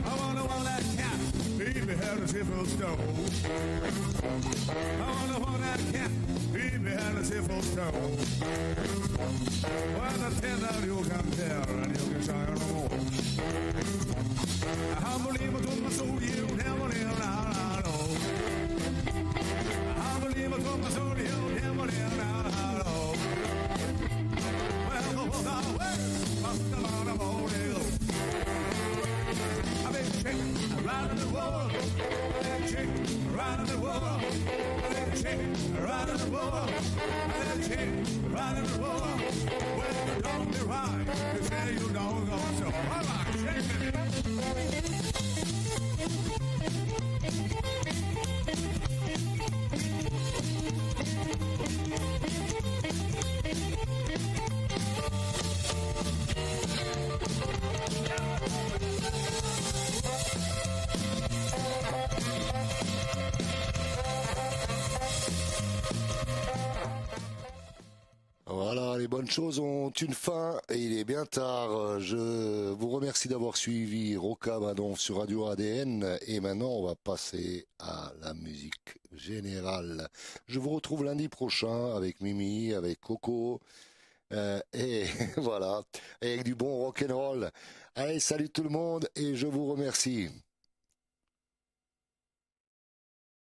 I wonder why that cat baby had a simple stone. I wonder why that cat baby had a simple stone. Well, the tender you can tell and you can say no more. I believe it on my soul, you never live out alone. I believe it on my soul, you never live out alone. Well, the was our way, must have out of all day long. I've been shaking right in the wall, I've been shaking right in the wall, I've been shaking right in the wall, I've been shaking right in the wall. Well, you don't be right, you say you don't go so. I'm not shaking it. Voilà, les bonnes choses ont une fin et il est bien tard. Je vous remercie d'avoir suivi Rocabadon sur Radio ADN et maintenant on va passer à la musique générale. Je vous retrouve lundi prochain avec Mimi, avec Coco et voilà, avec du bon rock'n'roll. Allez, salut tout le monde et je vous remercie.